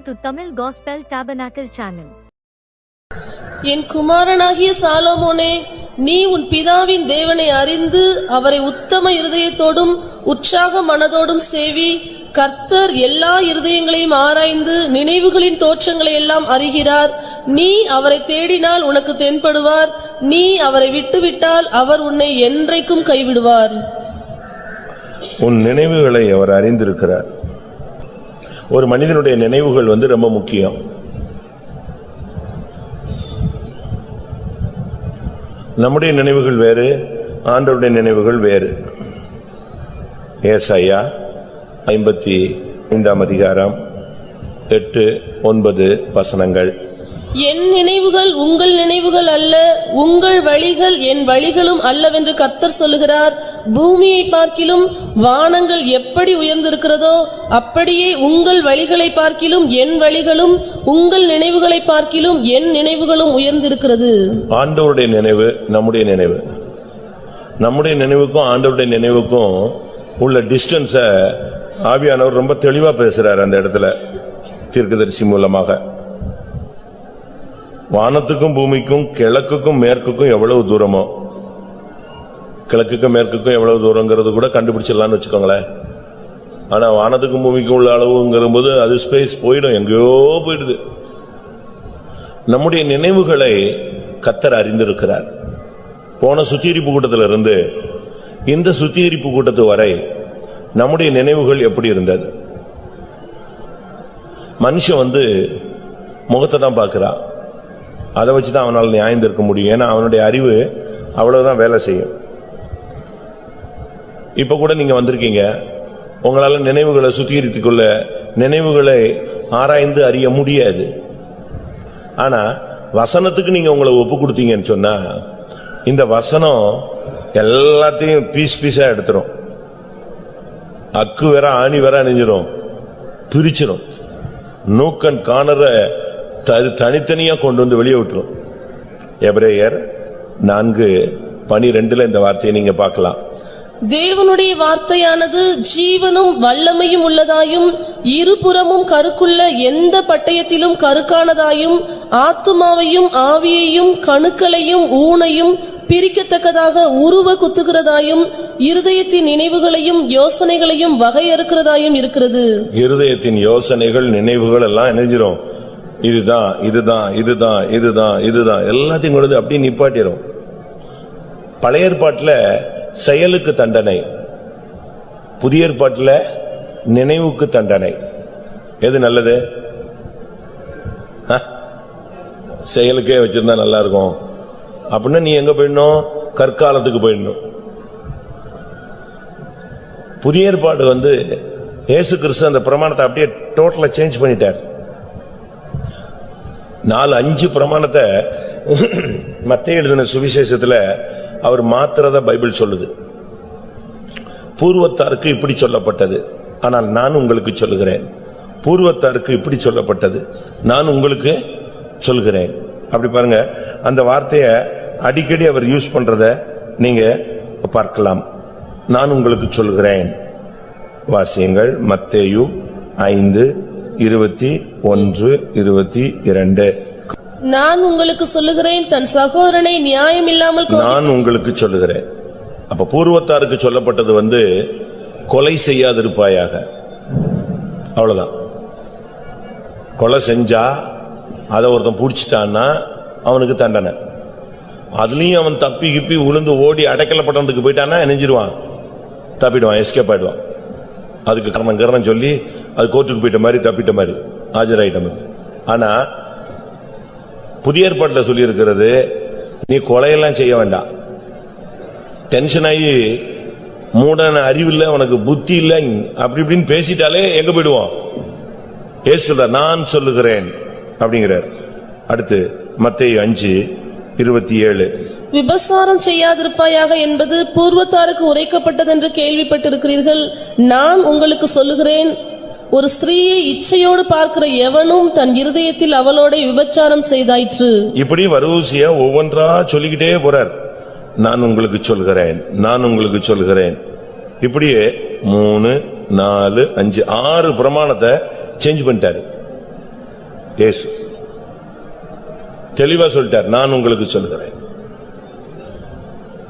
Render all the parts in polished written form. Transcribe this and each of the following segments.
to Tamil Gospel Tabernacle channel. என் குமாரனாகிய சாலோமோனே, நீ உன் பிதாவின் தேவனை அறிந்து அவரை உத்தம இருதயத்தோடும் உற்சாக மனதோடும் சேவி. கர்த்தர் எல்லா இருதயங்களையும் ஆராய்ந்து நினைவுகளின் தோற்றங்களை எல்லாம் அறிகிறார். நீ அவரை தேடினால் உனக்கு தென்படுவார். நீ அவரை விட்டுவிட்டால் அவர் உன்னை என்றைக்கும் கைவிடுவார். உன் நினைவுகளை அவர் அறிந்திருக்கிறார். ஒரு மனிதனுடைய நினைவுகள் ரொம்ப முக்கியம். நம்முடைய நினைவுகள் வேறு, ஆண்டவருடைய நினைவுகள் வேறு. ஏசாயா 55 அதிகாரம் 8-9 வசனங்கள். என் நினைவுகள் உங்கள் நினைவுகள் அல்ல, உங்கள் வழிகள் என் வழிகளும் அல்லவென்று கர்த்தர் சொல்லுகிறார். பூமியை பார்க்கிலும் வானங்கள் எப்படி உயர்ந்திருக்கிறதோ அப்படியே உங்கள் வழிகளை பார்க்கிலும் என் வழிகளும், உங்கள் நினைவுகளை பார்க்கிலும் என் நினைவுகளும் உயர்ந்திருக்கிறது. ஆண்டவருடைய நினைவு நம்முடைய நினைவு, நம்முடைய நினைவுக்கும் ஆண்டவருடைய நினைவுக்கும் உள்ள டிஸ்டன்ஸ ஆவியானவர் ரொம்ப தெளிவா பேசுறார் அந்த இடத்துல தீர்க்கதரிசி மூலமாக. வானத்துக்கும் பூமிக்கும் கிழக்குக்கும் மேற்குக்கும் எவ்வளவு தூரமோ, கிழக்குக்கும் மேற்குக்கும் எவ்வளவு தூரங்கிறது கூட கண்டுபிடிச்சிடலாம்னு வச்சுக்கோங்களேன். ஆனா வானத்துக்கும் பூமிக்கும் உள்ள அளவுங்கிற போது அது ஸ்பேஸ் போயிடும், எங்கேயோ போயிடுது. நம்முடைய நினைவுகளை கர்த்தர் அறிந்திருக்கிறார். போன சுத்திகரிப்பு கூட்டத்திலிருந்து இந்த சுத்திகரிப்பு கூட்டத்து வரை நம்முடைய நினைவுகள் எப்படி இருந்தது? மனுஷன் முகத்தை தான் பார்க்கிறான், அதை வச்சுதான் அவனால் நியாயம் இருக்க முடியும். ஏன்னா அவனுடைய அறிவு அவ்வளவுதான் வேலை செய்யும். இப்ப கூட நீங்க வந்திருக்கீங்க, உங்களால நினைவுகளை சுத்திகரித்துக்கொள்ள, நினைவுகளை ஆராய்ந்து அறிய முடியாது. ஆனா வசனத்துக்கு நீங்க உங்களை ஒப்பு கொடுத்தீங்கன்னு சொன்னா இந்த வசனம் எல்லாத்தையும் பீஸ் பீஸா எடுத்துரும். அக்கு வேற ஆணி வேற அணிஞ்சிரும், பிரிச்சிரும். நூக்கன் காணற தனித்தனியா கொண்டு வெளியே விட்டுரும். எபிரேயர் 4:12 இந்த வார்த்தையை நீங்க பார்க்கலாம். தேவனுடைய வார்த்தையானது ஜீவனும் வல்லமையும் உள்ளதாயும் இருபுறமும் கருக்குள்ள எந்த பட்டயத்திலும் கருக்கானதாயும் ஆத்துமாவையும் ஆவியையும் கணுக்களையும் ஊனையும் பிரிக்கத்தக்கதாக உருவ குத்துகிறதாயும் இருதயத்தின் நினைவுகளையும் யோசனைகளையும் வகையறுக்கிறதாயும் இருக்கிறது. இருதயத்தின் யோசனைகள் நினைவுகள் எல்லாம் இணைஞ்சிரும். இதுதான் இதுதான் இதுதான் இதுதான் இதுதான் எல்லாத்தையும் கொண்டு அப்படியே நிப்பாட்டிரும். பழைய ஏற்பாட்டுல செயலுக்கு தண்டனை, புதிய ஏற்பாட்டுல நினைவுக்கு தண்டனை. எது நல்லது? செயலுக்கே வச்சிருந்தா நல்லா இருக்கும் அப்படின்னா நீ எங்க போயிடணும்? கற்காலத்துக்கு போயிடணும். புதிய ஏற்பாடு இயேசு கிறிஸ்து அந்த பிரமாணத்தை அப்படியே டோட்டலா சேஞ்ச் பண்ணிட்டார். 4-5 பிரமாணத்தை மத்தேயு எழுதின சுவிசேஷத்துல அவர் மாத்திரத பைபிள் சொல்லுது. பூர்வத்தாருக்கு இப்படி சொல்லப்பட்டது, ஆனால் நான் உங்களுக்கு சொல்லுகிறேன். பூர்வத்தாருக்கு இப்படி சொல்லப்பட்டது, நான் உங்களுக்கு சொல்கிறேன். அப்படி பாருங்க, அந்த வார்த்தையை அடிக்கடி அவர் யூஸ் பண்றத நீங்க பார்க்கலாம். நான் உங்களுக்கு சொல்கிறேன். வாசியங்கள் மத்தேயு 5:21-22. நான் உங்களுக்கு சொல்லுகிறேன், தன் சகோதரனை நியாயம் இல்லாமல் நான் உங்களுக்கு சொல்லுகிறேன். அப்ப பூர்வத்தாருக்கு சொல்லப்பட்டது கொலை செய்யாதிருப்பாயாக, அவ்வளவுதான். கொலை செஞ்சா அதை ஒருத்தன் புடிச்சிட்டான்னா அவனுக்கு தண்டனை. அதுலயும் அவன் தப்பி கிப்பி உளுந்து ஓடி அடைக்கல பட்டணத்துக்கு போயிட்டான்னா நெஞ்சிருவான், தப்பிடுவான், எஸ்கேப் ஆயிடுவான். அதுக்கு கரணம் சொல்லி அது கோர்ட்டுக்கு போயிட்ட மாதிரி, தப்பிட்ட மாதிரி, ஆஜராயிட்ட மாதிரி. ஆனா புதிய ஏற்பாட்டில் சொல்லி இருக்கிறது, நீ கொலையெல்லாம் செய்ய வேண்டாம். டென்ஷன் ஆகி மூடன அறிவில்லை, உனக்கு புத்தி இல்லை, அப்படி இப்படின்னு பேசிட்டாலே எங்க போயிடுவோம்? ஏசு சொல்றார், நான் சொல்லுகிறேன் அப்படிங்கிறார். அடுத்து மத்தேயு 5:27. விபசாரம் செய்யாதிருப்பாயாக என்பது பூர்வத்தாருக்கு உரைக்கப்பட்டதென்று கேள்விப்பட்டிருக்கிறீர்கள். நான் உங்களுக்கு சொல்லுகிறேன், ஒரு ஸ்திரீயை இச்சையோடு பார்க்கிற எவனும் தன் இருதயத்தில் அவளோட விபச்சாரம் செய்தாயிற்று. இப்படி வரிசையா ஒவ்வொன்றா சொல்லிக்கிட்டே போறார். நான் உங்களுக்கு சொல்கிறேன், நான் உங்களுக்கு சொல்கிறேன். இப்படியே 3, 4, 5, 6 பிரமாணத்தை சேஞ்ச் பண்ணிட்டாரு. இயேசு தெளிவா சொல்லிட்டார், நான் உங்களுக்கு சொல்லுகிறேன்.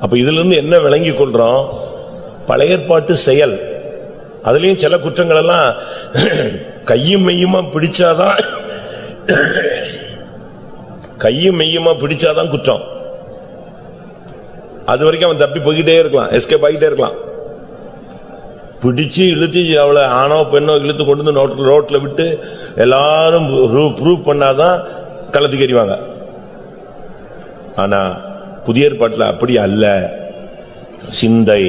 அப்ப இதுல இருந்து என்ன விளங்கி கொள்றோம்? பழைய ஏற்பாட்டு செயல், அதுலயும் சில குற்றங்கள் எல்லாம் கையும் மெய்யுமா பிடிச்சாதான் கையும் மெய்யுமா பிடிச்சாதான் குற்றம். அது வரைக்கும் அவன் தப்பி போய்கிட்டே இருக்கலாம், எஸ்கேப் ஆகிட்டே இருக்கலாம். பிடிச்சு இழுத்து அவளை ஆணோ பெண்ணோ இழுத்து கொண்டு வந்து ரோட்ல விட்டு எல்லாரும் ப்ரூவ் பண்ணாதான் களத்துக்கு எறிவாங்க. ஆனா புதிய ஏற்பாட்டில் அப்படி அல்ல. சிந்தை,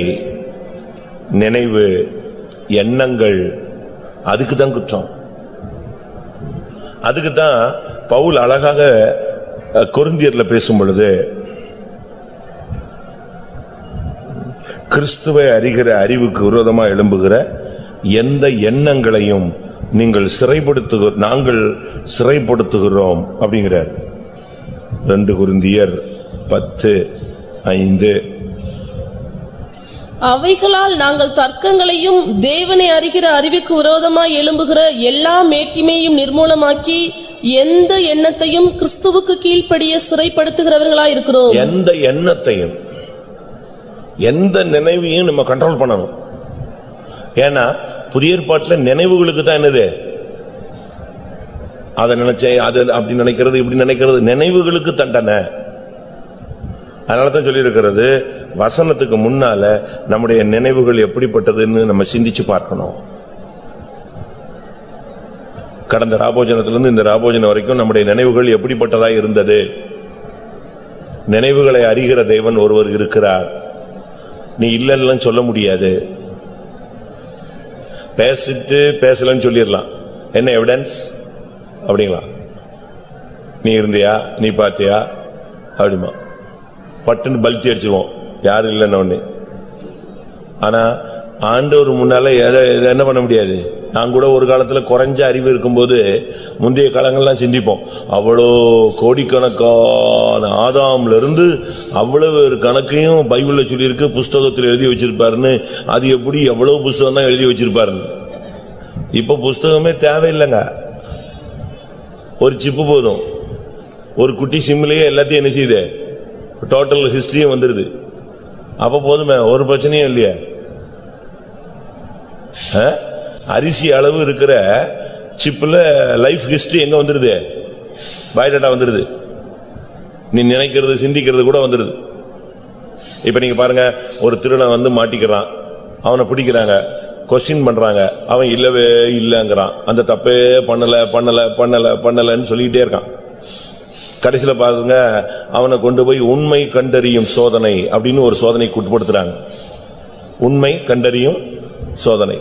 நினைவு, எண்ணங்கள், அதுக்குதான் குற்றம். அதுக்குதான் பவுல் அழகாக கொரிந்தியர்ல பேசும் பொழுது, கிறிஸ்துவை அறிகிற அறிவுக்கு விரோதமா எழும்புகிற எந்த எண்ணங்களையும் நாங்கள் சிறைப்படுத்துகிறோம் அப்படிங்கிறார். 2 கொரிந்தியர் 10:5. அவைகளால் நாங்கள் தர்க்கங்களையும் தேவனை அறிகிற அறிவுக்கு விரோதமாய் எழும்புகிற எல்லா மேட்டிமையும் நிர்மூலமாக்கி எந்த எண்ணத்தையும் கிறிஸ்துவுக்கு கீழ்ப்படிய சிறைப்படுத்துகிறவர்களாய் இருக்கிறோம். எந்த எண்ணத்தையும் எந்த நினைவையும் நம்ம கண்ட்ரோல் பண்ணணும். ஏன்னா புதிய ஏற்பாட்டில் நினைவுகளுக்கு தான் என்னது, அதை நினைச்சேன், அது அப்படி நினைக்கிறது இப்படி நினைக்கிறது, நினைவுகளுக்கு தண்டனை. அதனாலதான் சொல்லி இருக்கிறது, வசனத்துக்கு முன்னால நம்முடைய நினைவுகள் எப்படிப்பட்டதுன்னு நம்ம சிந்திச்சு பார்க்கணும். கடந்த ராபோஜனத்திலிருந்து இந்த ராபோஜனம் வரைக்கும் நம்முடைய நினைவுகள் எப்படிப்பட்டதா இருந்தது. நினைவுகளை அறிகிற தேவன் ஒருவர் இருக்கிறார். நீ இல்லன்னு சொல்ல முடியாது. பேசிட்டு பேசலன்னு சொல்லிடலாம், என்ன எவிடன்ஸ் அப்படிங்களா? நீ இருந்தியா, நீ பாத்தியா அப்படிமா பட்டுன்னு பல்ட்டி அடிச்சுவோம் யாரும் இல்லைன்னு ஒண்ணு. ஆனா ஆண்டவர் முன்னால என்ன பண்ண முடியாது. நான் கூட ஒரு காலத்துல குறைஞ்ச அறிவு இருக்கும்போது முந்தைய காலங்கள்லாம் சிந்திப்போம். அவ்வளோ கோடிக்கணக்கான ஆதாம்ல இருந்து அவ்வளவு கணக்கையும் பைபிள்ல சொல்லியிருக்கு, புஸ்தகத்தில் எழுதி வச்சிருப்பாருன்னு. அது எப்படி எவ்வளவு புஸ்தகம் தான் எழுதி வச்சிருப்பாருன்னு. இப்ப புஸ்தகமே தேவையில்லைங்க, ஒரு சிப்பு போதும். ஒரு குட்டி சிம்லயே எல்லாத்தையும் என்ன செய்யுது, டோட்டல் ஹிஸ்டரியும் வந்துருது. அப்ப போதுமே, ஒரு பிரச்சனையும் இல்லையா? அரிசி அளவு இருக்கிற சிப்ல லைஃப் ஹிஸ்டரி எங்க வந்துருது, பயோடேட்டா வந்துருது. நீ நினைக்கிறது சிந்திக்கிறது கூட வந்துருது. இப்ப நீங்க பாருங்க, ஒரு திருடன் வந்து மாட்டிக்கிறான், அவனை பிடிக்கிறாங்க, கொஸ்டின் பண்றாங்க, அவன் இல்லவே இல்லங்கிறான், அந்த தப்பே பண்ணல பண்ணல பண்ணல பண்ணலன்னு சொல்லிக்கிட்டே இருக்கான். கடைசியில பாருங்க, அவனை கொண்டு போய் உண்மை கண்டறியும் சோதனை அப்படின்னு ஒரு சோதனைக்கு உட்படுத்துறாங்க. உண்மை கண்டறியும் சோதனை.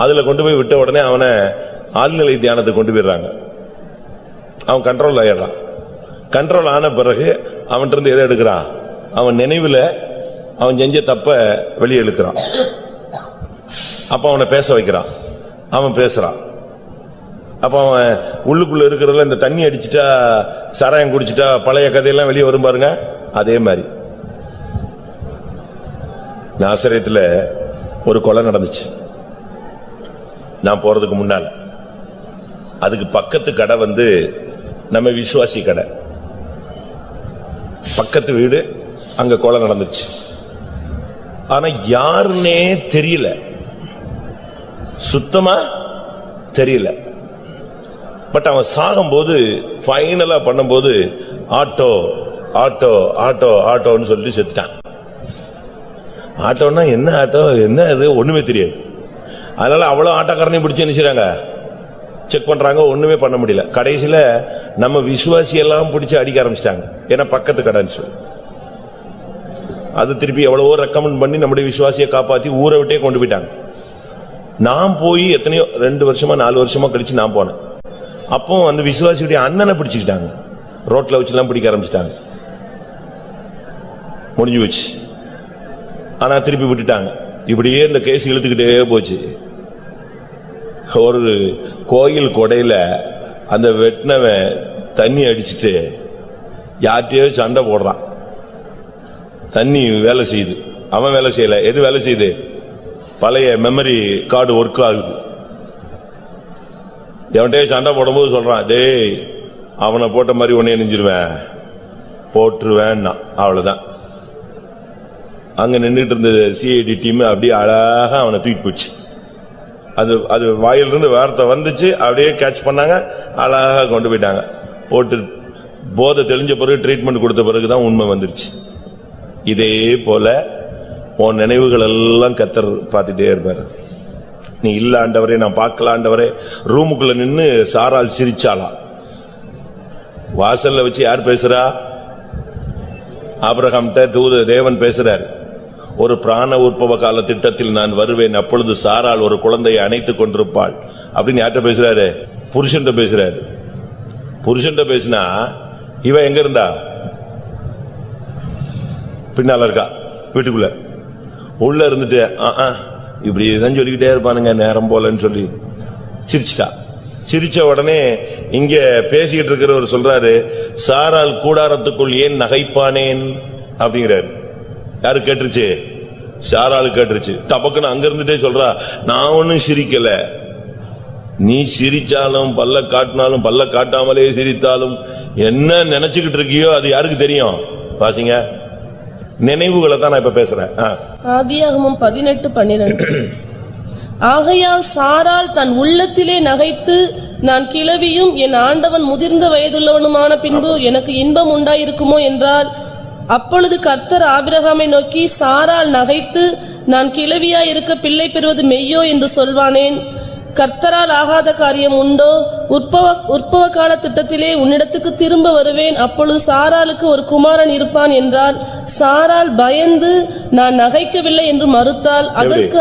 அதுல கொண்டு போய் விட்ட உடனே அவனை ஆழ்நிலை தியானத்துக்கு கொண்டு போயிடுறாங்க. அவன் கண்ட்ரோல் ஆயிடுறான். கண்ட்ரோல் ஆன பிறகு அவன் இருந்து எதை எடுக்கிறான், அவன் நினைவுல அவன் செஞ்ச தப்ப வெளியே இழுக்கிறான். அப்ப அவனை பேச வைக்கிறான், அவன் பேசுறான். அப்ப அவன் உள்ளுக்குள்ள இருக்கிறதுல இந்த தண்ணி அடிச்சுட்டா, சாராயம் குடிச்சுட்டா பழைய கதையெல்லாம் வெளியே வரும் பாருங்க. அதே மாதிரி நாசரேத்துல ஒரு கொலை நடந்துச்சு. நான் போறதுக்கு முன்னால் அதுக்கு பக்கத்து கடை வந்து நம்ம விசுவாசி கடை, பக்கத்து வீடு, அங்க கொலை நடந்துச்சு. ஆனா யாருன்னே தெரியல, சுத்தமா தெரியல. பட் அவன் சாகும்போது ஃபைனலா பண்ணும்போது ஆட்டோ ஆட்டோ ஆட்டோ ஆட்டோன்னு சொல்லிட்டு செத்துட்டான். ஆட்டோன்னா என்ன ஆட்டோ, என்ன அது ஒண்ணுமே தெரியாது. அதனால அவ்வளவு ஆட்டோக்காரனையும் பிடிச்சு என்ன செய்றாங்க, செக் பண்றாங்க, ஒண்ணுமே பண்ண முடியல. கடைசியில நம்ம விசுவாசி எல்லாம் பிடிச்சு அடிக்க ஆரம்பிச்சிட்டாங்க, ஏன்னா பக்கத்து கடைன்னு சொல்லி. அது திருப்பி எவ்வளவோ ரெக்கமெண்ட் பண்ணி நம்முடைய விசுவாசியை காப்பாத்தி ஊரை விட்டே கொண்டு போயிட்டாங்க. நான் போய் எத்தனையோ 2 வருஷமா 4 வருஷமா கழிச்சு நான் போனேன். அப்போ அந்த விசுவாசியுடைய அண்ணனை பிடிச்சுக்கிட்டாங்க, ரோட்ல வச்சுலாம் பிடிக்க ஆரம்பிச்சிட்டாங்க. முடிஞ்சு வச்சு. ஆனா திருப்பி விட்டுட்டாங்க. இப்படியே இந்த கேஸ் இழுத்துக்கிட்டே போச்சு. ஒரு கோயில் கொடையில அந்த வெட்டினவன் தண்ணி அடிச்சுட்டு யார்கிட்டயோ சண்டை போடுறான். தண்ணி வேலை செய்யுது, அவன் வேலை செய்யல. எது வேலை செய்யுது, பழைய மெமரி கார்டு ஒர்க் ஆகுது. எவன்கிட்டயே சண்டை போடும்போது சொல்றான், டேய் அவனை போட்ட மாதிரி உன்னை நெஞ்சிருவேன் போட்டுருவேன், அவ்வளவுதான். அங்க நின்றுட்டு இருந்த சிஐடி டீம் அப்படியே அழகா அவனை தூக்கி போச்சு. அது வாயிலிருந்து வார்த்தை வந்துச்சு, அப்படியே கேட்ச் பண்ணாங்க, அழகா கொண்டு போயிட்டாங்க. போட்டு போதை தெளிஞ்ச பிறகு ட்ரீட்மெண்ட் கொடுத்த பிறகுதான் உண்மை வந்துருச்சு. இதே போல உன் நினைவுகள் எல்லாம் கர்த்தர் பார்த்துட்டே இருப்பாரு. நீ இல்ல ஆண்டவரே, நான் பார்க்கல ஆண்டவரே. ரூமுக்குள்ள நின்னு சாராள் சிரிச்சாலாம். வாசல்ல வச்சு யார் பேசுறா? ஆபிரகாம்கிட்ட தூது தேவன் பேசுறார். ஒரு பிராண உற்பவ கால திட்டத்தில் நான் வருவேன், அப்பொழுது சாராள் ஒரு குழந்தையை அணைத்துக் கொண்டிருப்பாள் அப்படின்னு யார்கிட்ட பேசுறாரு? புருஷன்ட்ட பேசுறாரு. புருஷன்ட்ட பேசினா இவன் எங்க இருந்தா? பின்னால இருக்கா வீட்டுக்குள்ள. உள்ள இருந்துட்டு இப்படிதான் சொல்லிக்கிட்டே இருப்பானுங்க நேரம் போலன்னு சொல்லி சிரிச்சிட்டா. சிரிச்ச உடனே இங்க பேசிக்கிட்டு இருக்கிறவர் சொல்றாரு, சாராள் கூடாரத்துக்குள் ஏன் நகைப்பானேன் அப்படிங்கிறாரு. யாரு கேட்டுருச்சு? சாராளு கேட்டுருச்சு. தபக்குன்னு அங்க இருந்துட்டே சொல்றா, நான் ஒன்னும் சிரிக்கல. நீ சிரிச்சாலும் பல்ல காட்டினாலும் பல்ல காட்டாமலே சிரித்தாலும் என்ன நினைச்சுக்கிட்டு இருக்கியோ அது யாருக்கு தெரியும்? வாசிங்க. நினைவுகளை தான் நான் இப்ப பேசுறேன். ஆதியாகமம் 18:12. ஆகையால் சாராள் தன் உள்ளத்திலே நகைத்து, நான் கிழவியும் என் ஆண்டவன் முதிர்ந்த வயதுள்ளவனுமான பின்பு எனக்கு இன்பம் உண்டாயிருக்குமோ என்றால், அப்பொழுது கர்த்தர் ஆபிரகாமை நோக்கி, சாராள் நகைத்து நான் கிழவியாய் இருக்க பிள்ளை பெறுவது மெய்யோ என்று சொல்வானேன்? கர்த்தரால் ஆகாத காரியம் உண்டோ? உற்பவ கால திட்டத்திலே உன்னிடத்துக்கு திரும்ப வருவேன், அப்பொழுது சாராளுக்கு ஒரு குமாரன் இருப்பான் என்றால், சாராள் பயந்து நான் நகைக்கவில்லை என்று மறுத்தாள். அதற்கு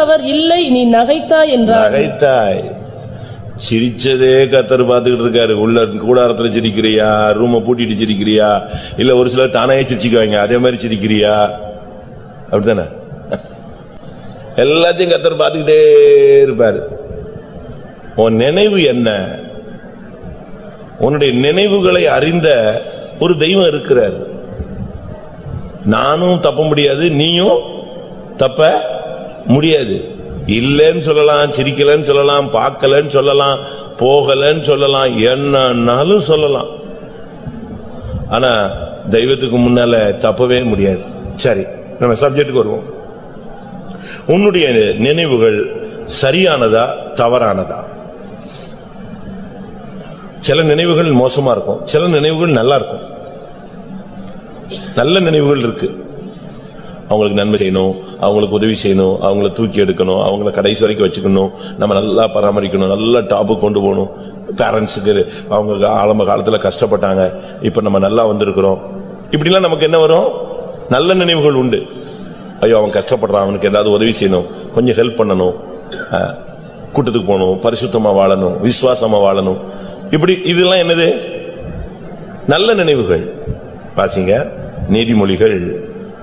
அவர் இல்லை, நீ நகைத்தாய் என்றார். நகைத்தாய். சிரிச்சதே கர்த்தர் பார்த்துக்கிட்டு இருக்காரு. உள்ள கூடாரத்துல சிரிக்கிறியா? ரூம பூட்டிட்டு சிரிக்கிறியா? இல்ல ஒரு சிலர் தானே சிரிச்சுக்குவாங்க, அதே மாதிரி சிரிக்கிறியா? அப்படித்தானே? எல்லாத்தையும் கர்த்தர் பார்த்துக்கிட்டே இருப்பாரு. உன் நினைவு என்ன? உன்னுடைய நினைவுகளை அறிந்த ஒரு தெய்வம் இருக்கிறார். நானும் தப்ப முடியாது, நீயும் தப்ப முடியாது. இல்லன்னு சொல்லலாம், சிரிக்கலன்னு சொல்லலாம், பார்க்கலன்னு சொல்லலாம், போகலன்னு சொல்லலாம், என்னன்னாலும் சொல்லலாம். ஆனா தெய்வத்துக்கு முன்னால தப்பவே முடியாது. சரி, நம்ம சப்ஜெக்டுக்கு வருவோம். உன்னுடைய நினைவுகள் சரியானதா தவறானதா? சில நினைவுகள் மோசமா இருக்கும், சில நினைவுகள் நல்லா இருக்கும். நல்ல நினைவுகள் இருக்கு. அவங்களுக்கு நன்மை செய்யணும், அவங்களுக்கு உதவி செய்யணும், அவங்கள தூக்கி எடுக்கணும், அவங்கள கடைசி வரைக்கும் வச்சுக்கணும், நம்ம நல்லா பராமரிக்கணும், நல்லா டாப்பு கொண்டு போகணும். பேரண்ட்ஸுக்கு அவங்க ஆரம்ப காலத்துல கஷ்டப்பட்டாங்க, இப்ப நம்ம நல்லா வந்திருக்கிறோம். இப்படிலாம் நமக்கு என்ன வரும்? நல்ல நினைவுகள் உண்டு. ஐயோ அவன் கஷ்டப்படுறான், அவனுக்கு ஏதாவது உதவி செய்யணும், கொஞ்சம் ஹெல்ப் பண்ணணும், கூட்டத்துக்கு போகணும், பரிசுத்தமா வாழணும், விசுவாசமா வாழணும். இப்படி இதெல்லாம் என்னது? நல்ல நினைவுகள். பாத்தீங்க, நீதிமொழிகள்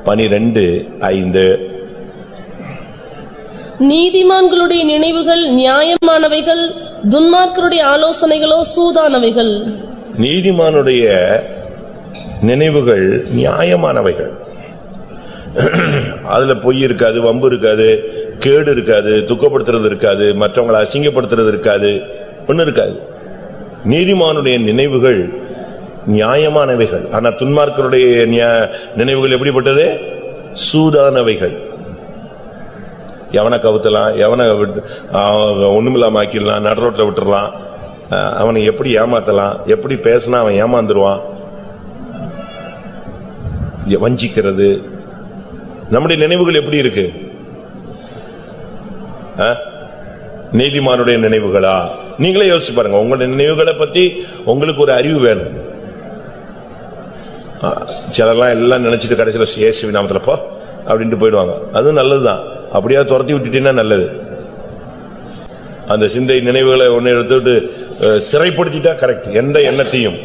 12:5. நீதிமான்களுடைய நினைவுகள் நியாயமானவைகள், துன்மார்க்கருடைய ஆலோசனைகளோ சூதானவைகள். நீதிமானுடைய நினைவுகள் நியாயமானவைகள். அதுல பொய் இருக்காது, வம்பு இருக்காது, கேடு இருக்காது, துக்கப்படுத்துறது இருக்காது, மற்றவங்களை அசிங்கப்படுத்துறது இருக்காது, ஒண்ணு இருக்காது. நீதிமானுடைய நினைவுகள் நியாயமானவைகள். ஆனா துன்மார்க்கருடைய நினைவுகள் எப்படிப்பட்டது? சூதானவைகள். எவனை கவுத்தலாம், எவனை ஒண்ணுமில்லாம ஆக்கிடலாம், நடுரோட்ல விட்டுறலாம், அவனை எப்படி ஏமாத்தலாம், எப்படி பேசினா அவன் ஏமாந்துருவான், வஞ்சிக்கிறது. நம்முடைய நினைவுகள் எப்படி இருக்கு? நீதிமானுடைய நினைவுகளா? நீங்களே யோசிச்சு பாருங்க. உங்களுடைய நினைவுகளை பத்தி உங்களுக்கு ஒரு அறிவு வேணும். சிலர்லாம் எல்லாம் நினைச்சிட்டு கடைசியில் இயேசு நாமத்துல போ அப்படின்ட்டு போயிடுவாங்க. அதுவும் நல்லதுதான். அப்படியா துரத்தி விட்டுட்டீங்கன்னா நல்லது. அந்த சிந்தை நினைவுகளை ஒன்னு எடுத்துட்டு சிறைப்படுத்திட்டா கரெக்ட். எந்த எண்ணத்தையும்,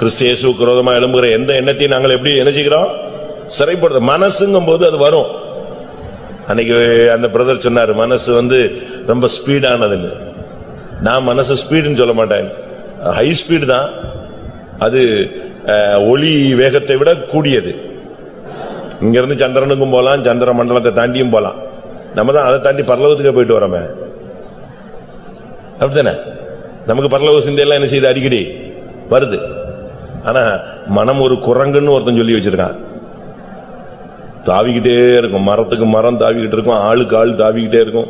கிறிஸ்து இயேசுவுக்கு விரோதமா எழும்புகிற எந்த எண்ணத்தையும் நாங்கள் எப்படி நினைச்சுக்கிறோம்? சிறைப்படுத்த. மனசுங்கும் போது அது வரும். அன்னைக்கு அந்த பிரதர் சொன்னாரு, மனசு ரொம்ப ஸ்பீடானதுன்னு. நான் மனசு ஸ்பீடுன்னு சொல்ல மாட்டேன், ஹை ஸ்பீடு தான். அது ஒளி வேகத்தை விட கூடியது. இங்க இருந்து சந்திரனுக்கும் போலாம், சந்திர மண்டலத்தை தாண்டியும் போலாம். நம்ம தான் அதை தாண்டி பரலோகத்துக்கே போயிட்டு வரோமே. அப்படித்தானே? நமக்கு பரலோக சிந்தையெல்லாம் என்ன செய்யுது? அடிக்கடி வருது. ஆனா மனம் ஒரு குரங்குன்னு ஒருத்தன் சொல்லி வச்சிருக்கான். தாவிக்கிட்டே இருக்கும், மரத்துக்கு மரம் தாவிக்கிட்டு இருக்கும், ஆளுக்கு ஆள் தாவிக்கிட்டே இருக்கும்.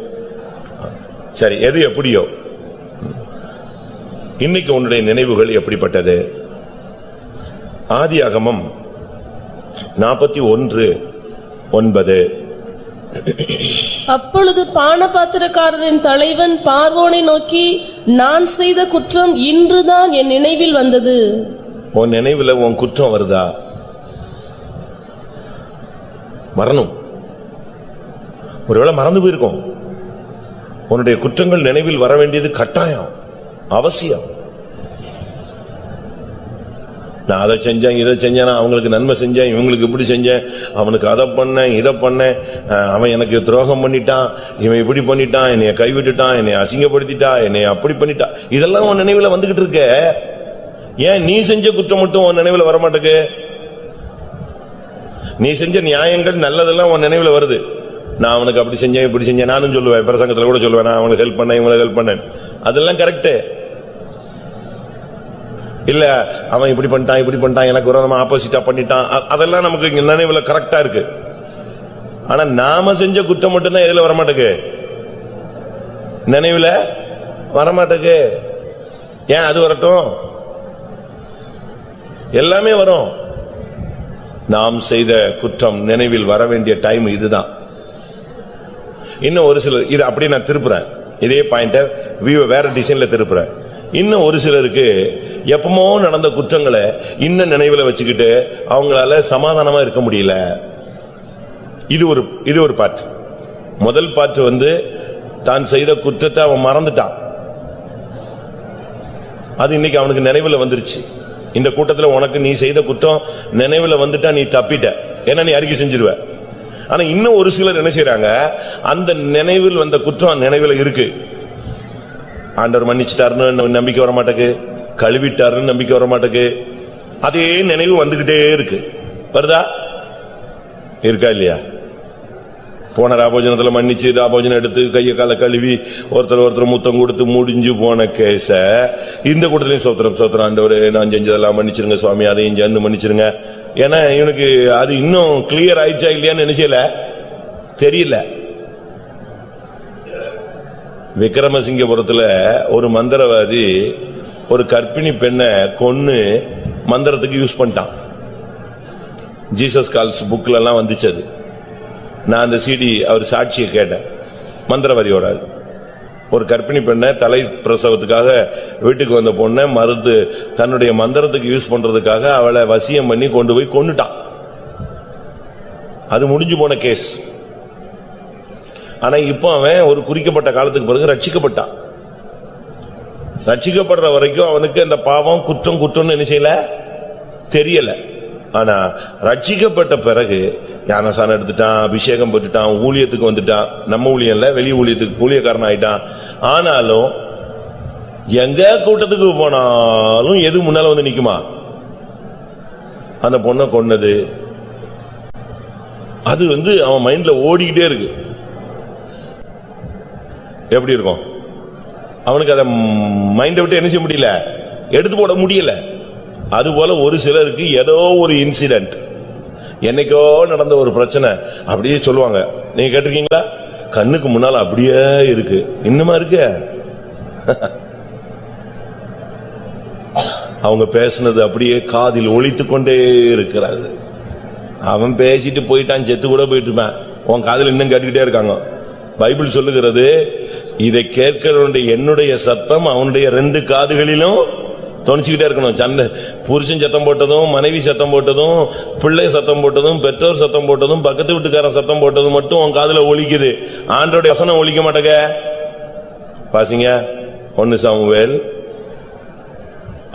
சரி, எது எப்படியோ இன்னைக்கு உன்னுடைய நினைவுகள் எப்படிப்பட்டது? ஆதியாகமம் 41:9. அப்பொழுது பானபாத்திரக்காரரின் தலைவன் பார்வோனை நோக்கி, நான் செய்த குற்றம் இன்றுதான் என் நினைவில் வந்தது. உன் நினைவுல உன் குற்றம் வருதா? மறணும். ஒருவேளை மறந்து போயிருக்கும். உன்னுடைய குற்றங்கள் நினைவில் வர வேண்டியது கட்டாயம், அவசியம். நான் அதை செஞ்சேன், இதை செஞ்சேன், அவங்களுக்கு நன்மை செஞ்சேன், இவங்களுக்கு இப்படி செஞ்சேன், அவனுக்கு அதை பண்ணேன், இதை பண்ணேன், அவன் எனக்கு துரோகம் பண்ணிட்டான், இவன் இப்படி பண்ணிட்டான், என்னைய கைவிட்டுட்டான், என்னை அசிங்கப்படுத்திட்டா, என்னை அப்படி பண்ணிட்டா, இதெல்லாம் உன் நினைவுல வந்துகிட்டு இருக்க. ஏன் நீ செஞ்ச குற்றம் மட்டும் உன் நினைவுல வரமாட்டேக்கு? நீ செஞ்ச நியாயங்கள் நல்லதெல்லாம் உன் நினைவுல வருது. நான் அவனுக்கு அப்படி செஞ்சேன், இப்படி செஞ்சேன், நானும் சொல்லுவேன், பிரசங்கத்துல கூட சொல்லுவேன், நான் அவனுக்கு ஹெல்ப் பண்ணேன், இவனுக்கு ஹெல்ப் பண்ணேன், அதெல்லாம் கரெக்ட். இல்ல அவன் இப்படி பண்ணிட்டான், இப்படி பண்ணிட்டான், எனக்கு ஒரு நம்ம ஆப்போசிட்டா பண்ணிட்டான், அதெல்லாம் நமக்கு நினைவுல கரெக்டா இருக்கு. ஆனா நாம செஞ்ச குற்றம் மட்டும்தான் எதுல வரமாட்டேக்கு? நினைவுல வரமாட்டேக்கு. ஏன் அது வரட்டும்? எல்லாமே வரும். நாம் செய்த குற்றம் நினைவில் வர வேண்டிய டைம் இதுதான். இன்னும் ஒரு சிலர் இது அப்படி நான் திருப்புறேன், இதே பாயிண்ட வேற டிசைன்ல திருப்புறேன். இன்னும் ஒரு சிலருக்கு எப்பமோ நடந்த குற்றங்களை இன்னும் நினைவுல வச்சுக்கிட்டு அவங்களால சமாதானமா இருக்க முடியல. இது ஒரு பாட்டு. முதல் பாட்டு தான் செய்த குற்றத்தை அவன் மறந்துட்டான். அது இன்னைக்கு அவனுக்கு நினைவுல வந்துருச்சு. இந்த கூட்டத்துல உனக்கு நீ செய்த குற்றம் நினைவுல வந்துட்டா நீ தப்பிட்ட, ஏன்னா நீ அறிக்கை செஞ்சிருவ. ஆனா இன்னும் ஒரு சிலர் என்ன செய்யறாங்க, அந்த நினைவில் வந்த குற்றம் நினைவுல இருக்கு. ஆண்டவர் மன்னிச்சுட்டாருன்னு நம்பிக்கை வர மாட்டேக்கு, கழுவிட்டாருன்னு நம்பிக்கை வர மாட்டேக்கு, அதே நினைவு வந்துகிட்டே இருக்கு. வருதா? இருக்கா இல்லையா? போன ராபோஜனத்துல மன்னிச்சு ராபோஜனம் எடுத்து கைய கால கழுவி ஒருத்தர் முத்தம் கொடுத்து முடிஞ்சு போன கேச இந்த கூட்டத்திலையும் சோத்திரம் சோத்திரம், ஆண்டவரே நான் செஞ்சதெல்லாம் மன்னிச்சிருங்க சுவாமி, அதையும் சேர்ந்து மன்னிச்சிருங்க. ஏன்னா இவனுக்கு அது இன்னும் கிளியர் ஆயிடுச்சா இல்லையான்னு நினைச்சல தெரியல. விக்ரமசிங்கபுரத்துல ஒரு மந்திரவாதி ஒரு கர்ப்பிணி பெண்ணை கொன்னு மந்திரத்துக்கு யூஸ் பண்ணிட்டான். ஜீசஸ் கால்ஸ் புக்ல எல்லாம் வந்துச்சு அது. நான் அந்த சிடி அவர் சாட்சியை கேட்டேன். மந்திரவாதி ஒரு கர்ப்பிணி பெண்ணை தலை பிரசவத்துக்காக வீட்டுக்கு வந்த பொண்ணை மறுத்து தன்னுடைய மந்திரத்துக்கு யூஸ் பண்றதுக்காக அவளை வசியம் பண்ணி கொண்டு போய் கொன்னுட்டான். அது முடிஞ்சு போன கேஸ். ஆனா இப்ப அவன் ஒரு குறிக்கப்பட்ட காலத்துக்கு பிறகு ரட்சிக்கப்பட்டான். ரட்சிக்கப்படுற வரைக்கும் அவனுக்கு அந்த பாவம் குற்றம்னு என்ன செய்யல தெரியல. ஆனா ரட்சிக்கப்பட்ட பிறகு ஞானசானம் எடுத்துட்டான், அபிஷேகம் பெற்றுட்டான், ஊழியத்துக்கு வந்துட்டான். நம்ம ஊழியம்ல வெளி ஊழியத்துக்கு ஊழியக்காரன் ஆயிட்டான். ஆனாலும் எங்க கூட்டத்துக்கு போனாலும் எது முன்னால வந்து நிக்குமா? அந்த பொண்ணை கொன்னது. அது அவன் மைண்ட்ல ஓடிக்கிட்டே இருக்கு. எப்படி இருக்கும் அவனுக்கு? அதை மைண்டை விட்டு என்ன செய்ய முடியல, எடுத்து போட முடியல. அதுபோல ஒரு சிலருக்கு ஏதோ ஒரு இன்சிடென்ட், என்னைக்கோ நடந்த ஒரு பிரச்சனை அப்படியே சொல்லுவாங்க. நீங்க கேட்டிருக்கீங்களா? கண்ணுக்கு முன்னால அப்படியே இருக்கு. இன்னுமா இருக்கு? அவங்க பேசுனது அப்படியே காதில் ஒலித்து கொண்டே இருக்கிறது. அவன் பேசிட்டு போயிட்டான், செத்து கூட போயிட்டு இருப்பான், உன் காதில் இன்னும் கேட்டுக்கிட்டே இருக்காங்க. பைபிள் சொல்லுகிறது, இதை கேட்கிறவனுடைய என்னுடைய சத்தம் அவனுடைய 2 காதுகளிலும் தொனிச்சுக்கிட்டே இருக்கணும். சண்டை புருஷன் சத்தம் போட்டதும், மனைவி சத்தம் போட்டதும், பிள்ளை சத்தம் போட்டதும், பெற்றோர் சத்தம் போட்டதும், பக்கத்து வீட்டுக்காரன் சத்தம் போட்டதும் மட்டும் உன் காதுல ஒலிக்குது. ஆண்டவருடைய வசனம் ஒலிக்க மாட்டேங்க. பாசிங்க 1 சாமுவேல்.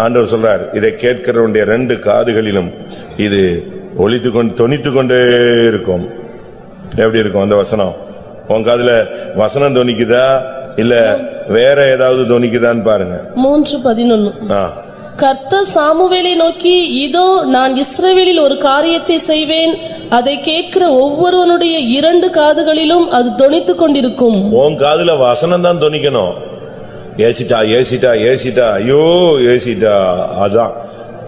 ஆண்டவர் சொல்றார், இதை கேட்கிறவனுடைய 2 காதுகளிலும் இது தொனித்து கொண்டே இருக்கும். எப்படி இருக்கும் அந்த வசனம்? உன் காதுல வசனம் தொனிக்குதா இல்ல வேற ஏதாவது தொனிக்குதான்னு பாருங்க. 3:11. கர்த்தர் சாமுவேலை நோக்கி, இதோ நான் இஸ்ரவேலில் ஒரு காரியத்தை செய்வேன், அதை கேட்கிற ஒவ்வொருவனுடைய 2 காதுகளிலும் அது தொனித்துக் கொண்டிருக்கும். உன் காதுல வசனம் தான் தொனிக்கணும். ஏசிட்டா ஏசிட்டா ஏசிட்டா ஐயோ ஏசிட்டா, அதான்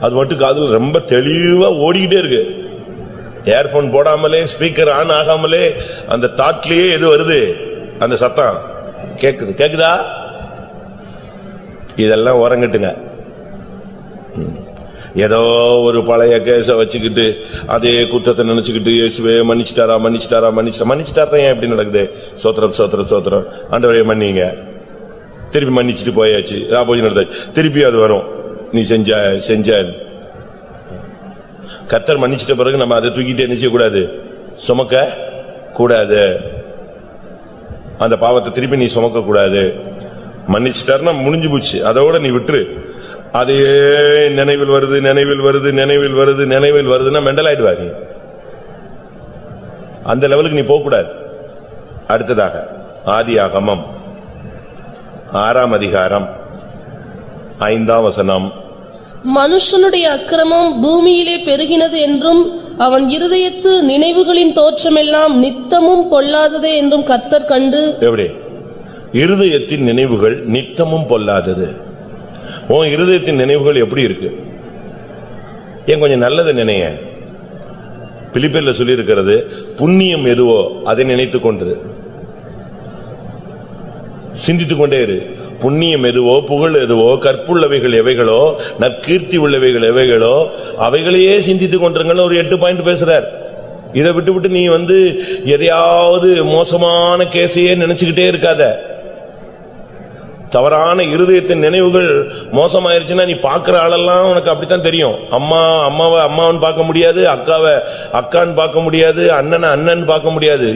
அது மட்டும் காதுல ரொம்ப தெளிவா ஓடிக்கிட்டே இருக்கு. ஏர்போன் போடாமலே ஸ்பீக்கர் ஆன் ஆகாமலே அந்த தாட்லயே எது வருது, அந்த சத்தம் கேக்குது. கேக்குதா? இதெல்லாம் ஓரங்கட்டுங்க. ஏதோ ஒரு பழைய கேஸ வச்சுக்கிட்டு அதே குற்றத்தை நினைச்சுக்கிட்டு இயேசுவே மன்னிச்சுட்டாரா மன்னிச்சுட்டாரா மன்னிச்சுட்டாரா ஏன் எப்படி நடக்குது? சோத்திரம் சோத்திரம் சோத்திரம், ஆண்டவரே மன்னிங்க. திருப்பி மன்னிச்சுட்டு போயாச்சு, போய் நடந்தாச்சு, திருப்பி அது வரும். நீ செஞ்ச கர்த்தர் மன்னிச்சிட்ட பிறகு நம்ம அதை தூக்கிட்டு என்ன செய்யக்கூடாது? சுமக்க கூடாது. அந்த பாவத்தை திருப்பி நீ சுமக்க கூடாது. மன்னிச்சிட்டாருன்னா முடிஞ்சு போச்சு, அதோட நீ விட்டுரு. அதே நினைவில் வருது நினைவில் வருது நினைவில் வருது நினைவில் வருதுன்னா மெண்டல் ஆயிடுவாரு. அந்த லெவலுக்கு நீ போக கூடாது. அடுத்ததாக ஆதியாகமம் 6ஆம் அதிகாரம் 5ஆம் வசனம். மனுஷனுடைய அக்கிரமம் பூமியிலே பெருகினது என்றும் அவன் இருதயத்து நினைவுகளின் தோற்றமெல்லாம் நித்தமும் பொல்லாததே என்றும் கர்த்தர் கண்டு. எப்படி? இருதயத்தின் நினைவுகள் நித்தமும் பொல்லாதது. உன் இருதயத்தின் நினைவுகள் எப்படி இருக்கு? ஏன் கொஞ்சம் நல்லது நினைய. பிலிப்பியர்ல சொல்லி இருக்கிறது, புண்ணியம் எதுவோ அதை நினைத்துக் கொண்டு சிந்தித்துக் கொண்டே இரு. புண்ணியம் எதுவோ, புகழ் எதுவோ, கற்புள்ளவைகள் எவைகளோ, நற்கீர்த்தி உள்ளவைகள் எவைகளோ அவைகளையே சிந்தித்துக் கொண்டிருங்கள். ஒரு 8 பாயிண்ட் பேசுறார். இதை விட்டு நீ எதையாவது மோசமான கேஸையே நினைச்சுக்கிட்டே இருக்காத. தவறான இருதயத்தின் நினைவுகள் மோசமாயிருச்சுன்னா நீ பாக்குற ஆளெல்லாம் உனக்கு அப்படித்தான் தெரியும். அம்மாவை அம்மாவன் பார்க்க முடியாது, அக்காவை அக்கான்னு பார்க்க முடியாது, அண்ணனை அண்ணன் பார்க்க முடியாது.